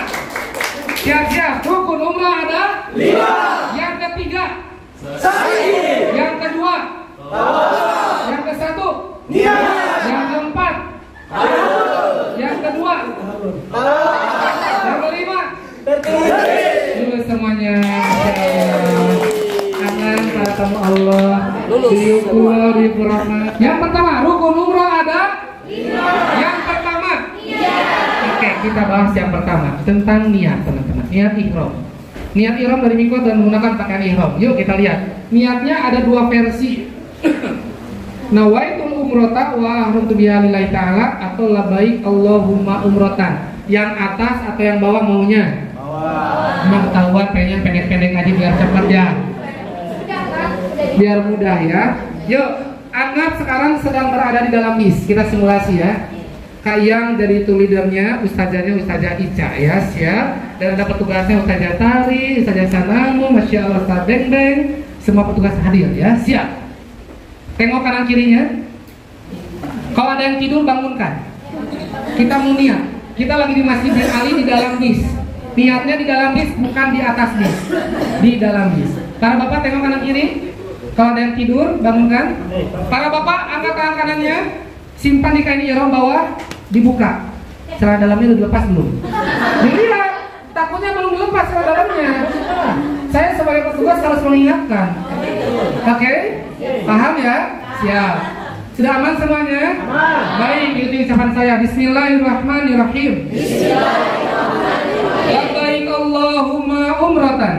Siap-siap. Rukun umrah ada 5. Yang ketiga sa'i. Yang kedua tawaf. Yang ke-1 niat. Yang keempat yang kedua yang kelima lulus semuanya. Tangan para tamu Allah. Yang pertama, rukun umrah ada 5. Yang pertama oke, kita bahas yang pertama tentang niat, teman-teman. Niat ihram. Niat ihram dari mikot dan menggunakan pakaian ihram. Yuk kita lihat. Niatnya ada 2 versi. Nawaitul umrota wa ahramtu biha lillahi ta'ala atau labbaik Allahumma umrotan. Yang atas atau yang bawah maunya? Bawah. Emang ketahuan pengen pendek-pendek aja biar cepat ya. Biar mudah ya. Yuk, anggap sekarang sedang berada di dalam bis. Kita simulasi ya. Kak Yang dari itu leadernya, ustazahnya Ustazah Ica ya, siap. Dan ada petugasnya Ustazah Tari, Ustazah Sanamu, Masya Allah, Ustazah Beng Beng. Semua petugas hadir ya, siap. Tengok kanan kirinya. Kalau ada yang tidur, bangunkan. Kita mau niat. Kita lagi di Masjid bin Ali di dalam bis. Niatnya di dalam bis, bukan di atas bis. Di dalam bis. Para bapak tengok kanan kiri. Kalau ada yang tidur, bangunkan. Para bapak angkat tangan kanannya, simpan di kain ihram bawah, dibuka. Celana dalamnya udah dilepas belum? Dilihat, takutnya belum dilepas celana dalamnya. Saya sebagai petugas harus mengingatkan. Oke? Paham ya? Siap. Sudah aman semuanya? Aman. Baik, ikuti ucapan saya. Bismillahirrahmanirrahim. Labbaik Allahumma umratan.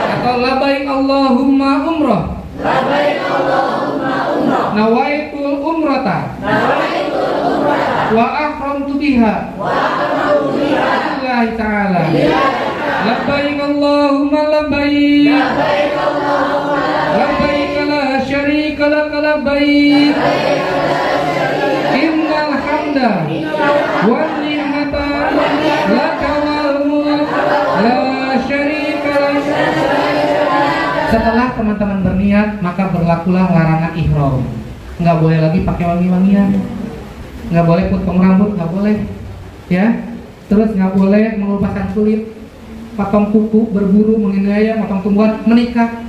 Atau labbaik Allahumma umrah. Nawaitul umrata. Wa ahramtu biha. Lillahi ta'ala. Labbaik Allahumma labbaik. Labbaik la syarika lak labbaik. Innal hamda wan ni'mata laka wal mulk la syarika lak. Setelah teman-teman berniat, maka berlakulah larangan ihram. Nggak boleh lagi pakai wangi-wangian, nggak boleh potong rambut, nggak boleh, ya. Terus nggak boleh mengelupaskan kulit, potong kuku, berburu, menganiaya, potong tumbuhan, menikah,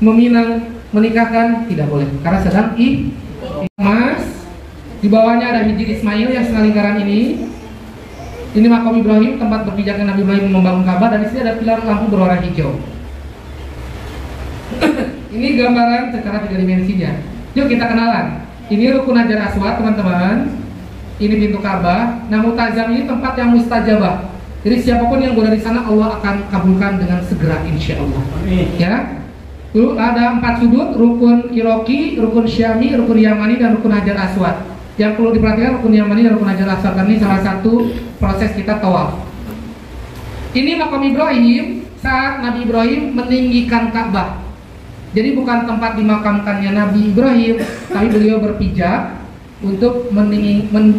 meminang, menikahkan, tidak boleh, karena sedang Mas. Di bawahnya ada Hijri Ismail yang setengah lingkaran ini. Ini makam Ibrahim, tempat berpijaknya Nabi Ibrahim membangun Ka'bah, dan di sini ada pilar lampu berwarna hijau. Ini gambaran secara 3 dimensinya. Yuk kita kenalan. Ini rukun Hajar Aswad, teman-teman. Ini pintu Ka'bah. Nah, Multazam ini tempat yang mustajabah. Jadi siapapun yang berada di sana, Allah akan kabulkan dengan segera, insya Allah. Ya. Lalu ada 4 sudut: rukun Iroki, rukun Syami, rukun Yamani, dan rukun Hajar Aswad. Yang perlu diperhatikan rukun Yamani dan rukun Hajar Aswad, ini salah satu proses kita tawaf. Ini makam Ibrahim saat Nabi Ibrahim meninggikan Ka'bah. Jadi bukan tempat dimakamkannya Nabi Ibrahim, tapi beliau berpijak untuk meninggikan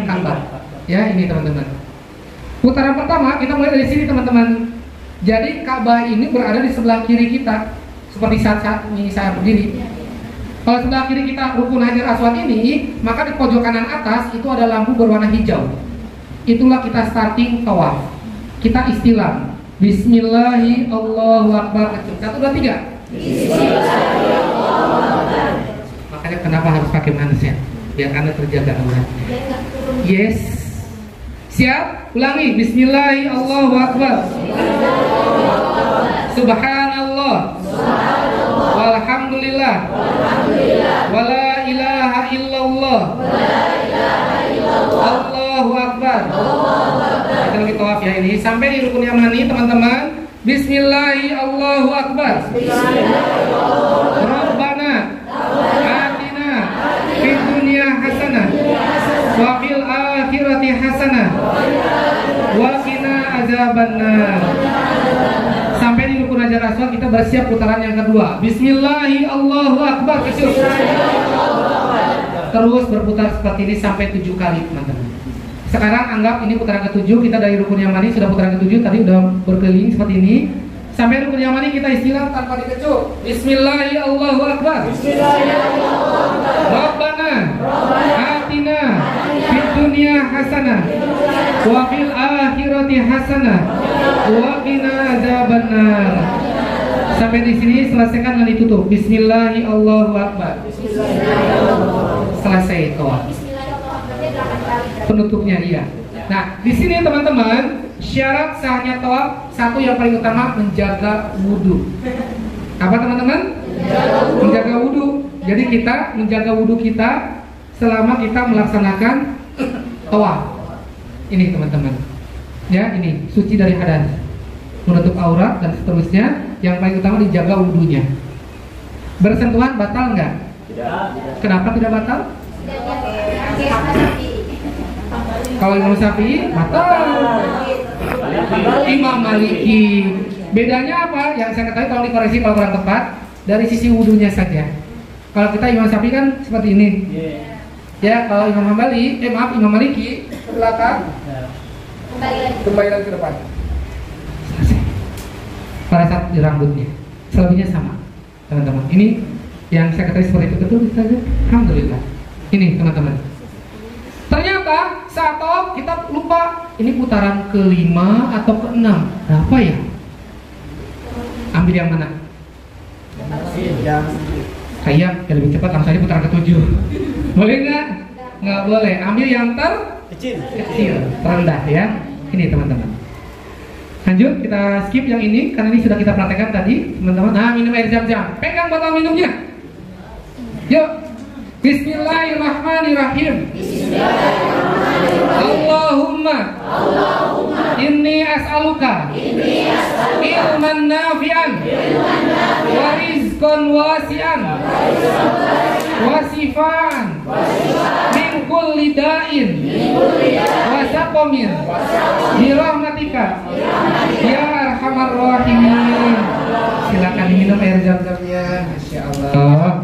Ka'bah. Ya, ini teman-teman. Putaran pertama kita mulai dari sini, teman-teman. Jadi Ka'bah ini berada di sebelah kiri kita, seperti saat ini saya berdiri. Kalau sebelah kiri kita rukun Hajar Aswad ini, maka di pojok kanan atas itu ada lampu berwarna hijau. Itulah kita starting tawaf. Kita istilah Bismillahi Allahu Akbar. 1, 2, 3. Makanya kenapa harus pakai handset? Biar Anda terjaga aurat. Yes. Siap? Ulangi. Bismillahi Allahu Akbar. Subhanallah. Walhamdulillah. Wala ilaha illallah. Allahu Akbar. Kita lagi tawaf ya ini. Sampai di rukun Yamani, teman-teman. Bismillahi Allahu Akbar. Rabbana atina fid dunya hasanah wa fil akhirati hasanah wa qina azabannar. Sampai di rukun Hajar Aswad kita bersiap putaran yang kedua. Bismillahi Allahu Akbar. Terus berputar seperti ini sampai 7 kali, teman-teman. Sekarang anggap ini putaran ke-7. Kita dari rukun Yamani sudah putaran ke-7. Tadi udah berkeliling seperti ini. Sampai rukun Yamani kita istilah tanpa dikecup. Bismillahi Allahu Akbar. Rabbana atina fid dunya hasanah wa fil akhirati hasanah wa qina azabannar. Sampai di sini selesaikan dan ditutup. Bismillahi Allahu Akbar. Selesai tawaf. Penutupnya dia. Nah, di sini teman-teman, syarat sahnya tawaf, satu yang paling utama, menjaga wudhu. Apa teman-teman? Menjaga wudhu. Jadi kita menjaga wudhu kita selama kita melaksanakan tawaf. Ini teman-teman. Ya, ini suci dari hadas, menutup aurat dan seterusnya. Yang paling utama dijaga wudhunya. Bersentuhan batal nggak? Tidak. Kenapa tidak batal? Kalau Imam Syafi'i batal. Imam Maliki. Bedanya apa? Yang saya ketahui, tolong dikoreksi kalau kurang tepat, dari sisi wudhunya saja. Kalau kita Imam Syafi'i kan seperti ini. Ya, kalau Imam Hambali, Imam Maliki ke belakang, kembali lagi ke depan. Selesai. Pada saat di rambutnya, selebihnya sama, teman-teman. Ini yang saya ketahui seperti itu, betul saja. Alhamdulillah. Ini teman-teman. Ternyata saat tawaf kita lupa ini putaran ke-5 atau ke-6. Berapa ya? Ambil yang mana? Kayak lebih cepat, langsung aja putaran ke-7. Boleh nggak? Nggak boleh. Ambil yang terkecil, terendah ya. Ini teman-teman. Lanjut, kita skip yang ini karena ini sudah kita praktekkan tadi, teman-teman. Nah, minum air zam-zam. Pegang botol minumnya. Yuk. Bismillahirrahmanirrahim. Allahumma inni as'aluka ilman nafi'an wa rizqan wasi'an wa sifaan min kulli da'in wa saqamin bi rahmatika ya arhamar rahimin. Silakan diminum air zam-zamnya. Masyaallah.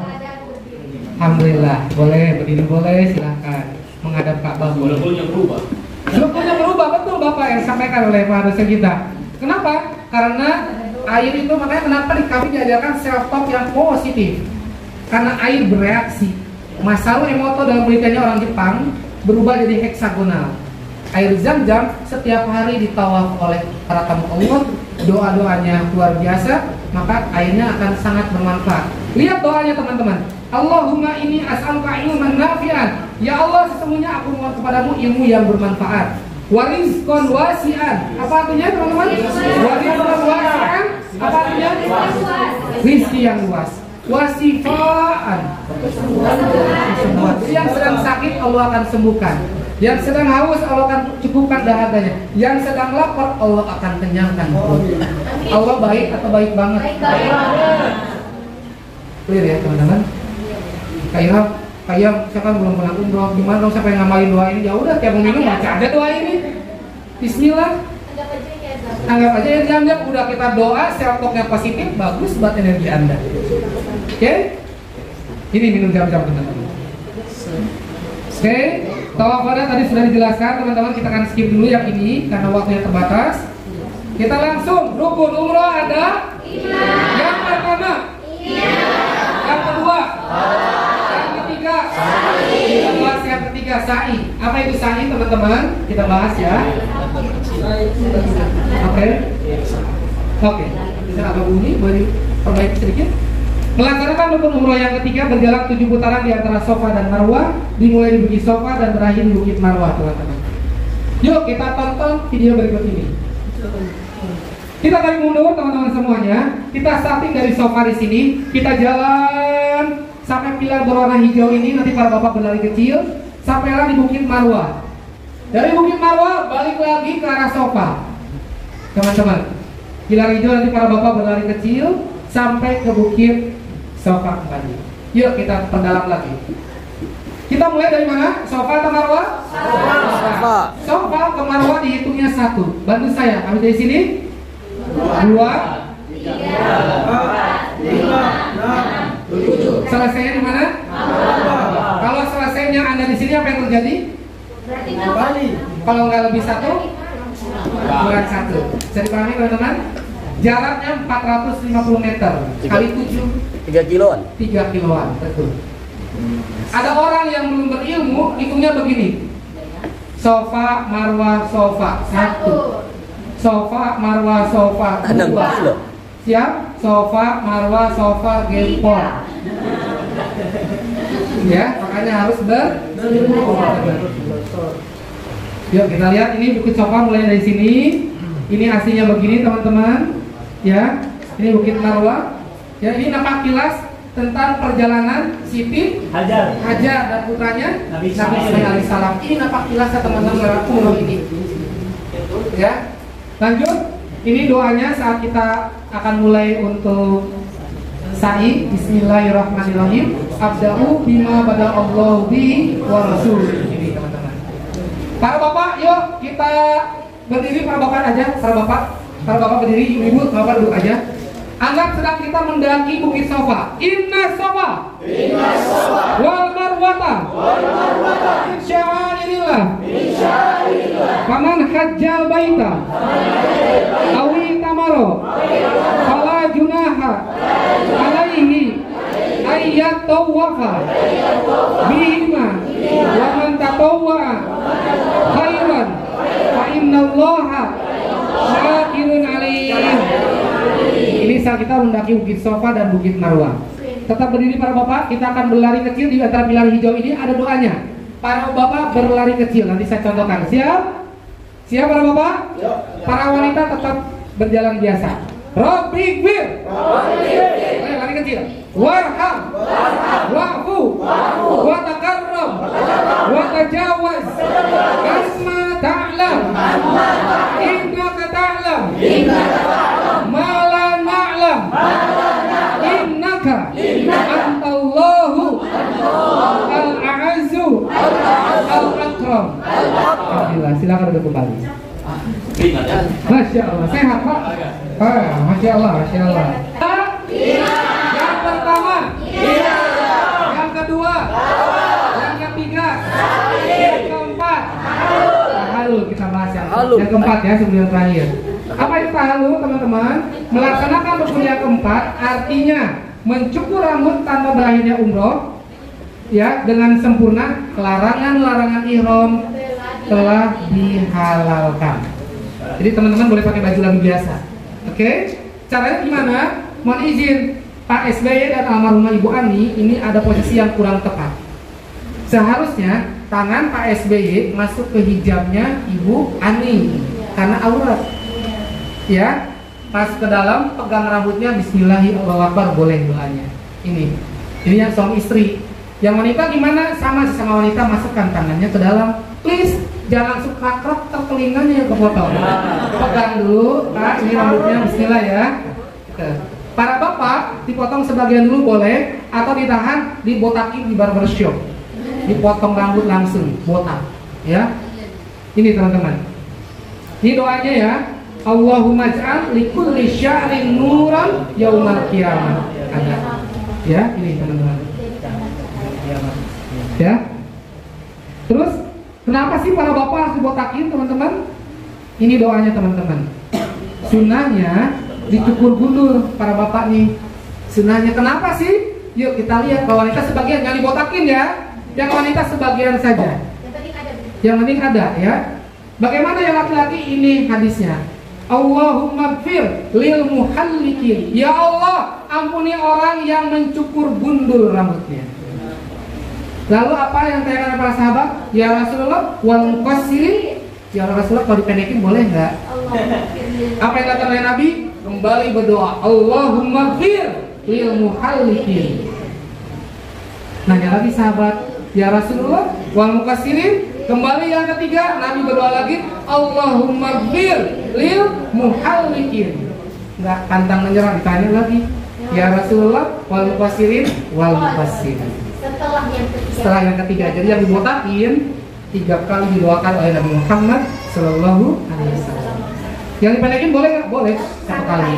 Alhamdulillah, boleh berdiri, boleh, silakan menghadap Ka'bah. Suluknya berubah. Suluknya berubah, betul Bapak yang disampaikan oleh Pak dosen kita. Kenapa? Karena air itu, makanya kenapa di kami diajarkan self talk yang positif. Karena air bereaksi. Masaru Emoto dalam penelitiannya orang Jepang berubah jadi heksagonal. Air zam-zam setiap hari ditawaf oleh para tamu Allah, doa-doanya luar biasa, maka airnya akan sangat bermanfaat. Lihat doanya teman-teman. Allahumma inni as'aluka ilman nafi'an. Ya Allah, sesungguhnya aku mohon kepadamu ilmu yang bermanfaat. Wa rizqan wasi'an. Apa artinya teman-teman? Wa rizqan wasi'an. Apa artinya? Rizki yang luas. Wasifaan. Yang sedang sakit Allah akan sembuhkan. Yang sedang haus Allah akan cukupkan dahaganya. Yang sedang lapar Allah akan kenyangkan perutnya. Allah baik atau baik banget? Clear ya teman-teman? Kayak misalkan belum pernah umroh, gimana dong saya pengen ngamalin doa ini? Ya udah, tiap mau minum baca aja doa ini. Bismillah. Anggap aja ya jam-jam udah kita doa, self talk-nya positif, bagus buat energi Anda. Oke? Ini minum jam-jam teman-teman. Oke, tawafadah tadi sudah dijelaskan teman-teman, kita akan skip dulu yang ini karena waktunya terbatas. Kita langsung rukun umroh ada? Yang pertama. Yang kedua. Kita bahas yang ketiga, sa'i. Apa itu sa'i teman-teman? Kita bahas ya. Oke. Bisa agak bunyi, boleh perbaiki sedikit. Melaksanakan rukun umroh yang ketiga berjalan 7 putaran di antara Safa dan Marwah, dimulai di Bukit Safa dan berakhir di Bukit Marwah, teman-teman. Yuk kita tonton video berikut ini. Kita tarik mundur teman-teman semuanya. Kita starting dari Safa di sini. Kita jalan sampai pilar berwarna hijau ini, nanti para bapak berlari kecil sampailah di Bukit Marwah. Dari Bukit Marwah balik lagi ke arah Safa, teman-teman. Pilar hijau nanti para bapak berlari kecil sampai ke Bukit Safa kembali. Yuk kita perdalam lagi. Kita mulai dari mana? Safa atau Marwah? Safa. Safa ke Marwah dihitungnya 1. Bantu saya. Habis dari sini 2, 3, 4, 5, 6, 7. Selesainya di mana? Kalau selesainya Anda di sini apa yang terjadi? Kembali. Kalau nggak lebih 1, kurang 1. Bisa dipahami teman-teman? Jaraknya 450 meter kali 7, 3 kiloan. 3 kiloan, betul. Ada orang yang belum berilmu, hitungnya begini. Safa, Marwah, Safa 1. Safa, Marwah, Safa 2. Siap? Safa, Marwah, Safa, gempor. Ya, makanya harus berilmu. Yuk kita lihat ini Bukit Safa mulai dari sini. Ini aslinya begini teman-teman. Ya, ini Bukit Marwah. Ya, ini nampak kilas tentang perjalanan Siti Hajar dan putranya Nabi Ismail alaihissalam. Ini nampak kilas teman-teman lewat umroh ini. Ya, lanjut. Ini doanya saat kita akan mulai untuk sa'i. Bismillahirrahmanirrahim. Abda'u bima bada'allahu bi wa rasul. Ini teman-teman. Para bapak, yuk kita berdiri. Para bapak aja, para bapak berdiri, ibu-ibu, bapak duduk aja. Anggap sedang kita mendaki Bukit Safa. Inna Safa wal Marwata min sya'airillah. Faman hajjal baita awi tamaro fala junaha alaihi ayyat tawafa bihima wa man tatawwa khairan fa innallaha syakirun alim. Ini saat kita mendaki Bukit Safa dan Bukit Marwah. Tetap berdiri para bapak, kita akan berlari kecil di antara pilar hijau ini ada doanya. Para bapak berlari kecil, nanti saya contohkan. Siap? Siap para bapak? Para wanita tetap berjalan biasa. Rabbighfir. Lari kecil. Warham. Wa'fu. Wa takarram. Wa tajawaz. Asma ta'lam. Innaka ta'lam. Ma la na'lam. Innaka antallahu al-a'azzu al-akram. Alhamdulillah, silakan duduk kembali. Masya Allah, sehat Pak? Masya Allah, Masya Allah. Yang pertama, yang kedua, yang ketiga, yang keempat. Tahalul kita bahas yang keempat ya sebelum terakhir. Apa itu tahalul teman-teman? Melaksanakan rukun yang keempat artinya mencukur rambut tanpa berakhirnya umroh ya dengan sempurna. Larangan-larangan ihram telah dihalalkan. Jadi teman-teman boleh pakai baju lagi biasa. Oke? Caranya gimana? Mohon izin, Pak SBY dan almarhumah Ibu Ani ini ada posisi yang kurang tepat. Seharusnya tangan Pak SBY masuk ke hijabnya Ibu Ani karena aurat. Ya, masuk ke dalam, pegang rambutnya, Bismillahirrahmanirrahim, boleh doanya. Ini yang suami istri. Yang wanita gimana? Sama sesama wanita, masukkan tangannya ke dalam. Please, jangan suka krok tertelinganya yang kepotong. Pegang dulu, Kak, ini rambutnya, Bismillah ya. Para bapak dipotong sebagian dulu boleh, atau ditahan, dibotakin di barbershop. Dipotong rambut langsung, botak. Ya, ini teman-teman. Ini doanya ya. Allahumma ja'al likulli sya'rin nuran yaumal qiyamah. Ada. Ya, ini teman-teman. Ya. Terus kenapa sih para bapak harus dibotakin teman-teman? Ini doanya teman-teman. Sunnahnya dicukur gundul para bapak nih. Sunnahnya kenapa sih? Yuk kita lihat. Kalau wanita sebagian jangan dibotakin ya. Yang wanita sebagian saja. Yang penting ada ya. Bagaimana yang laki-laki? Ini hadisnya. Allahumma gfir lil muhallikin. Ya Allah, ampuni orang yang mencukur gundul rambutnya. Lalu apa yang ditanyakan para sahabat? Ya Rasulullah, wal muqassirin. Ya Rasulullah, kalau dipendekin boleh nggak? Apa yang kata oleh Nabi? Kembali berdoa, Allahumma gfir lil muhallikin. Nanya lagi sahabat, ya Rasulullah, wal muqassirin. Kembali yang ketiga, Nabi berdoa lagi, Allahumma gfir lil muhallikin. Nggak pantang menyerah, ditanya lagi, ya Rasulullah, wal muqassirin, wal muqassirin. Setelah yang ketiga, jadi yang dibotakin 3 kali didoakan oleh Nabi Muhammad Sallallahu Alaihi Wasallam. Yang dipendekin boleh nggak? Boleh 1 kali.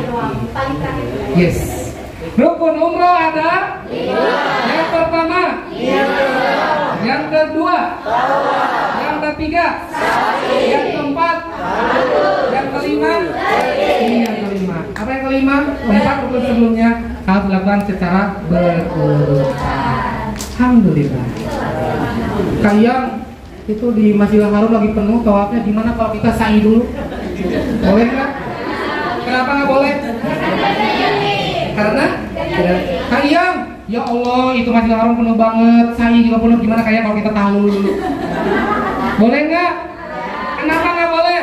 Yes. Rukun umroh ada? Yang pertama? Yang kedua? Yang ketiga? Yang keempat? Yang kelima? Ini yang kelima. Apa yang kelima? 4 rukun sebelumnya harus dilakukan secara berurutan. Alhamdulillah. Kayak itu di Masjidil Haram lagi penuh, tawafnya gimana kalau kita sa'i dulu? Boleh nggak? Kenapa nggak boleh? Karena kayak ya Allah itu Masjidil Haram penuh banget, sa'i juga penuh, gimana kayak kalau kita tahu dulu? Boleh nggak? Kenapa nggak boleh?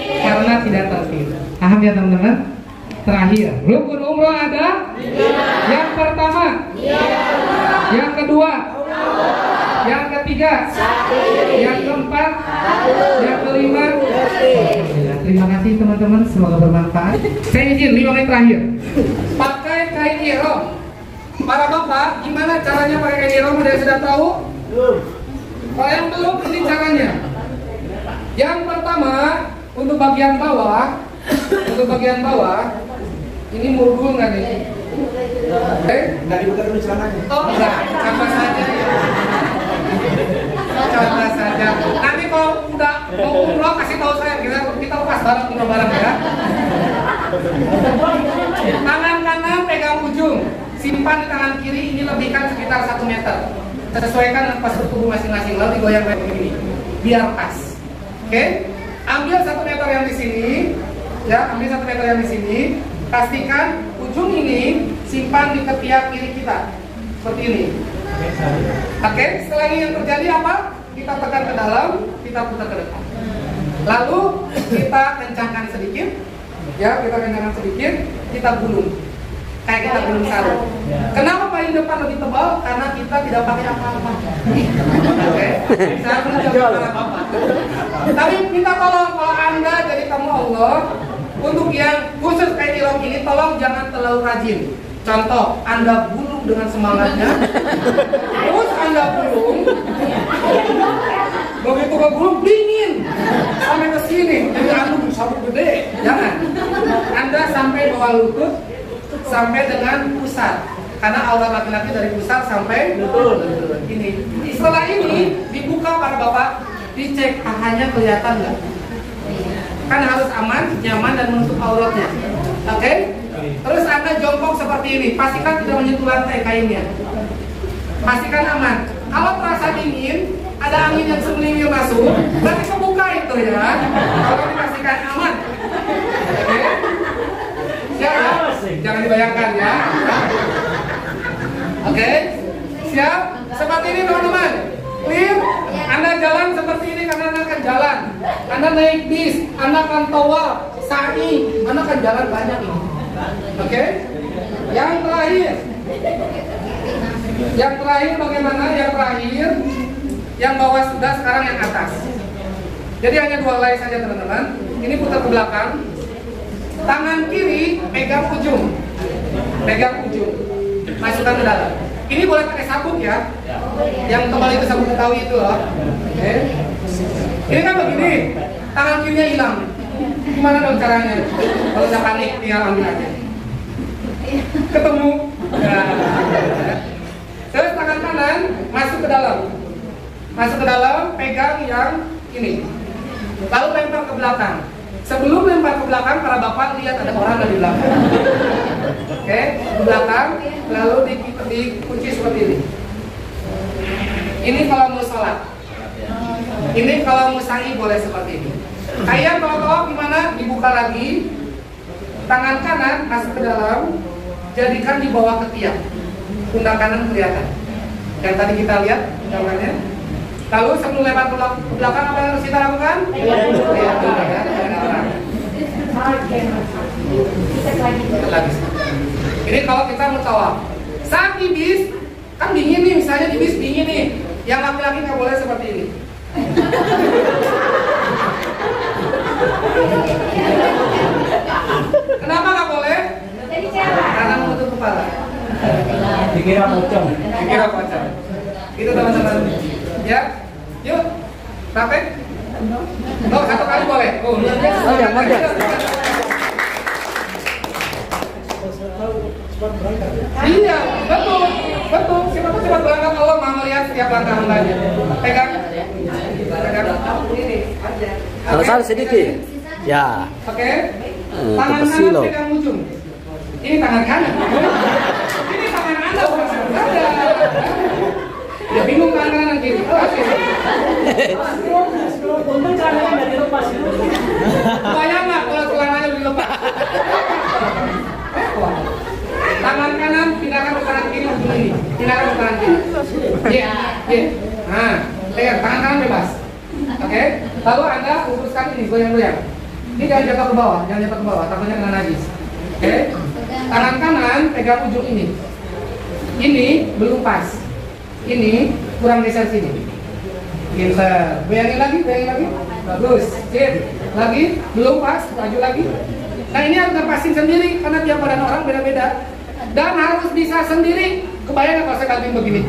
Karena tidak tertib. Paham ya teman-teman? Terakhir, rukun umroh ada? Yang pertama? Yang kedua? Yang ketiga? Yang keempat? Yang kelima? Terima kasih teman-teman, semoga bermanfaat. Saya izin 5 menit terakhir. Pakai kain ihram. Para bapak, gimana caranya pakai kain ihram? Udah sudah tahu? Kalau yang belum, ini caranya. Yang pertama, untuk bagian bawah, ini murgul nggak nih? Nggak dibuka dulu celananya. Oh enggak, sama saja. Sama saja. Nanti kalau udah mau umroh kasih tahu saya, kita lepas bareng umroh bareng ya. Tangan kanan pegang ujung, simpan di tangan kiri, ini lebihkan sekitar 1 meter. Sesuaikan dengan postur tubuh masing-masing, lalu digoyang kayak begini, biar pas. Oke? Ambil 1 meter yang di sini, ya, ambil 1 meter yang di sini. Pastikan ujung ini simpan di ketiak kiri kita, seperti ini. Oke, setelah ini yang terjadi apa? Kita tekan ke dalam, kita putar ke depan. Lalu kita kencangkan sedikit, ya kita kencangkan sedikit, kita gulung, kayak kita gulung sarung. Kenapa paling depan lebih tebal? Karena kita tidak pakai apa-apa. Oke, saya belum tidak pakai apa-apa. Tapi minta tolong kalau Anda jadi tamu Allah, untuk yang khusus kayak ilok ini, tolong jangan terlalu rajin. Contoh, Anda gulung dengan semangatnya, terus Anda gulung, begitu ke gulung dingin sampai ke sini, jadi Anda sabuk gede, jangan. Anda sampai bawah lutut, sampai dengan pusat, karena aurat laki-laki dari pusat sampai lutut. Ini. Setelah ini dibuka para bapak, dicek pahanya kelihatan nggak? Kan harus aman, nyaman dan menutup auratnya. Oke? Terus Anda jongkok seperti ini, pastikan tidak menyentuh lantai kainnya. Pastikan aman. Kalau terasa dingin, ada angin yang semelingir masuk, berarti kebuka itu ya. Kalau dipastikan aman. Oke? Siap? Jangan dibayangkan ya. Oke? Siap? Seperti ini teman-teman. Clear? Anda jalan seperti ini karena Anda akan jalan. Anda naik bis, Anda akan tawaf, sa'i, Anda akan jalan banyak ini. Oke? Yang terakhir bagaimana? Yang terakhir, yang bawah sudah, sekarang yang atas. Jadi hanya dua helai saja teman-teman. Ini putar ke belakang. Tangan kiri pegang ujung, masukkan ke dalam. Ini boleh pakai sabuk ya. Yang kembali ke sabuk Betawi itu loh. Oke. Ini kan begini, tangan kirinya hilang. Gimana dong caranya? Kalau udah panik, tinggal ambil aja. Ketemu. Nah. Terus tangan kanan masuk ke dalam, pegang yang ini. Lalu lempar ke belakang. Sebelum lempar ke belakang, para bapak lihat ada orang di belakang. Oke, ke belakang, lalu dikunci seperti ini. Ini kalau mau sholat. Ini kalau mau sa'i boleh seperti ini. Kayak kalau gimana? Dibuka lagi, tangan kanan masuk ke dalam, jadikan di bawah ketiak, pundak kanan kelihatan. Yang tadi kita lihat gambarnya. Lalu sebelum lempar ke belakang, apa yang harus kita lakukan? Lihat dulu ya. Ini kalau kita mau tawaf. Saat di bis, kan dingin nih, misalnya di bis dingin nih. Yang laki-laki nggak boleh seperti ini. Kenapa nggak boleh? Karena menutup kepala. Dikira pocong. Itu teman-teman. Ya, yuk, praktek. Oh, satu kali boleh. Oh, iya, betul. Siapa tuh cepat berangkat, Allah mau melihat setiap langkah hambanya. Pegang. Salah sedikit. Ya. Oke. Tangan kanan pegang ujung. Ini tangan kanan. Ini tangan Anda bukan saya. Ya bingung tangan kanan kiri. Oke. Untung celananya nggak dilepas. Bayang nggak kalau celananya dilepas? Tangan kanan pindahkan ke kanan kiri ujung ini. Pindahkan ke kanan kiri. Iya. Nah, pegang tangan kanan bebas. Oke. Lalu Anda luruskan ini, goyang-goyang. Ini jangan jatuh ke bawah, takutnya kena najis. Oke. Tangan kanan pegang ujung ini. Ini belum pas. Ini kurang geser sini. Pintar. Goyangin lagi. Bagus. Sip. Lagi, belum pas, maju lagi. Nah, ini harus lepasin sendiri karena tiap badan orang beda-beda. Dan harus bisa sendiri. Kebayang nggak kalau saya gantiin begini?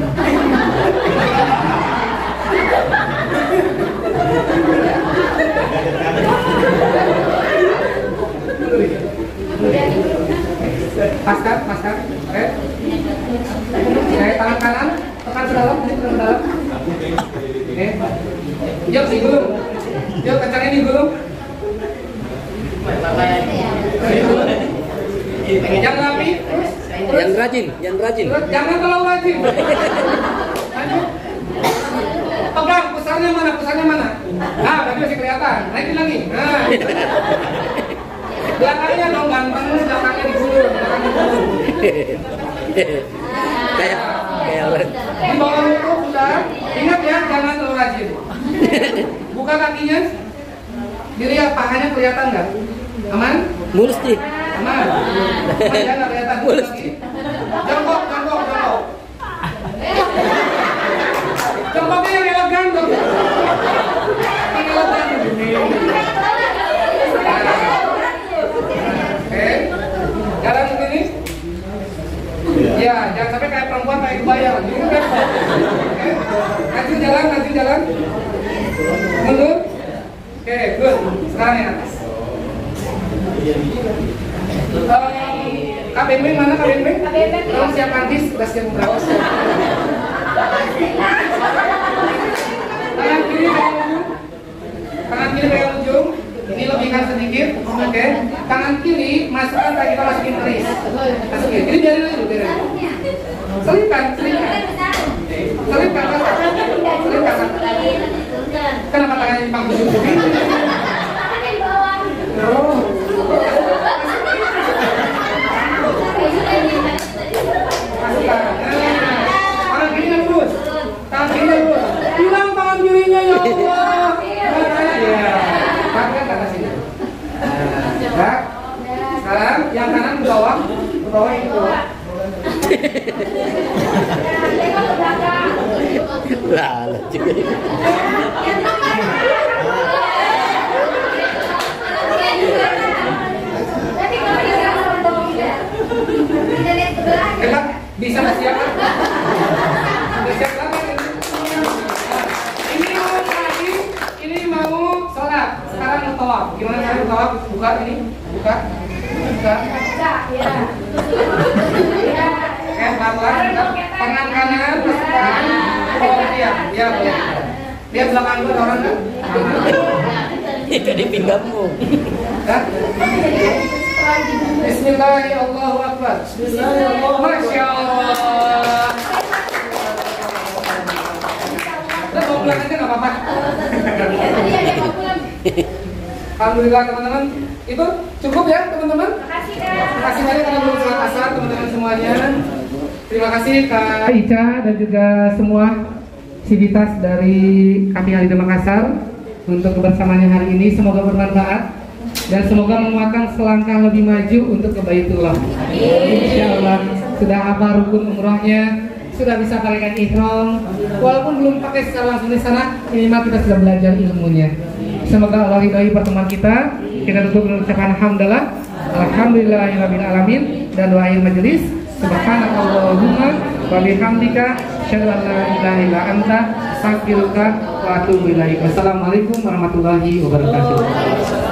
Paskan. Oke. Tangan kanan, tekan ke dalam, tekan ke dalam. Oke. Yuk, digulung. Yuk, kencangnya digulung. Yang rapi, Yang rajin. Jangan terlalu rajin. Lanjut. Pegang, pusarnya mana? Nah, tadi masih kelihatan. Naikin lagi. Nah. Belakangnya dong ganteng, belakangnya digulung. Kayak Di bawah itu sudah. Ingat ya, jangan terlalu rajin. Buka kakinya. Dilihat pahanya kelihatan nggak? Aman? Mulus nih. Aman. Pahanya nggak kelihatan. Mulus. Jongkok. Jongkoknya yang elegan dong. Yang elegan. Oke. Jalan begini. Ya, jangan sampai kayak perempuan kayak kebaya. Ini kan. Nanti jalan. Mundur. Oke, good. Sekarang yang atas. Kak Beng mana Kak Beng? Tolong siap mantis, sudah siap berapa? Tangan kiri pegang ujung. Ini lebihkan sedikit, oke. Tangan kiri masukkan kayak kita masukin keris. Masukin. Ini biarin dulu, biarin. Selipkan. Kenapa tangannya di panggung ujung? Tangan kirinya lurus. Hilang tangan kirinya ya Allah. Ya. Pakai ke atas sini. Ya. Sekarang yang kanan ke bawah ini ke bawah. Lah, juga. Bisa nggak siap? Siap lagi. Ini mau sholat. Sekarang mau tawaf. Gimana cara tawaf? Buka ini. Buka. Oke, pelan-pelan. Tangan kanan masukkan. Dia boleh. Dia belakang dulu orang kan? Itu di pinggangmu. Bismillahirrahmanirrahim. Masya Allah. Kita mau pulang aja nggak apa-apa. Alhamdulillah teman-teman. Itu cukup ya teman-teman. Terima kasih banyak karena belum sholat asar teman-teman semuanya. Terima kasih Kak Ica dan juga semua sivitas dari kami Alida Makassar untuk kebersamaannya hari ini. Semoga bermanfaat dan semoga menguatkan selangkah lebih maju untuk ke Baitullah. Insyaallah sudah hafal rukun umrohnya, sudah bisa pakaikan ihram, walaupun belum pakai secara langsung di sana, minimal kita sudah belajar ilmunya. Semoga Allah ridhoi pertemuan kita. Kita tutup dengan ucapan alhamdulillahirabbil alamin dan doa akhir majelis. Subhanakallahumma wa bihamdika asyhadu an la ilaha illa anta astaghfiruka wa atubu ilaik. Wassalamualaikum warahmatullahi wabarakatuh.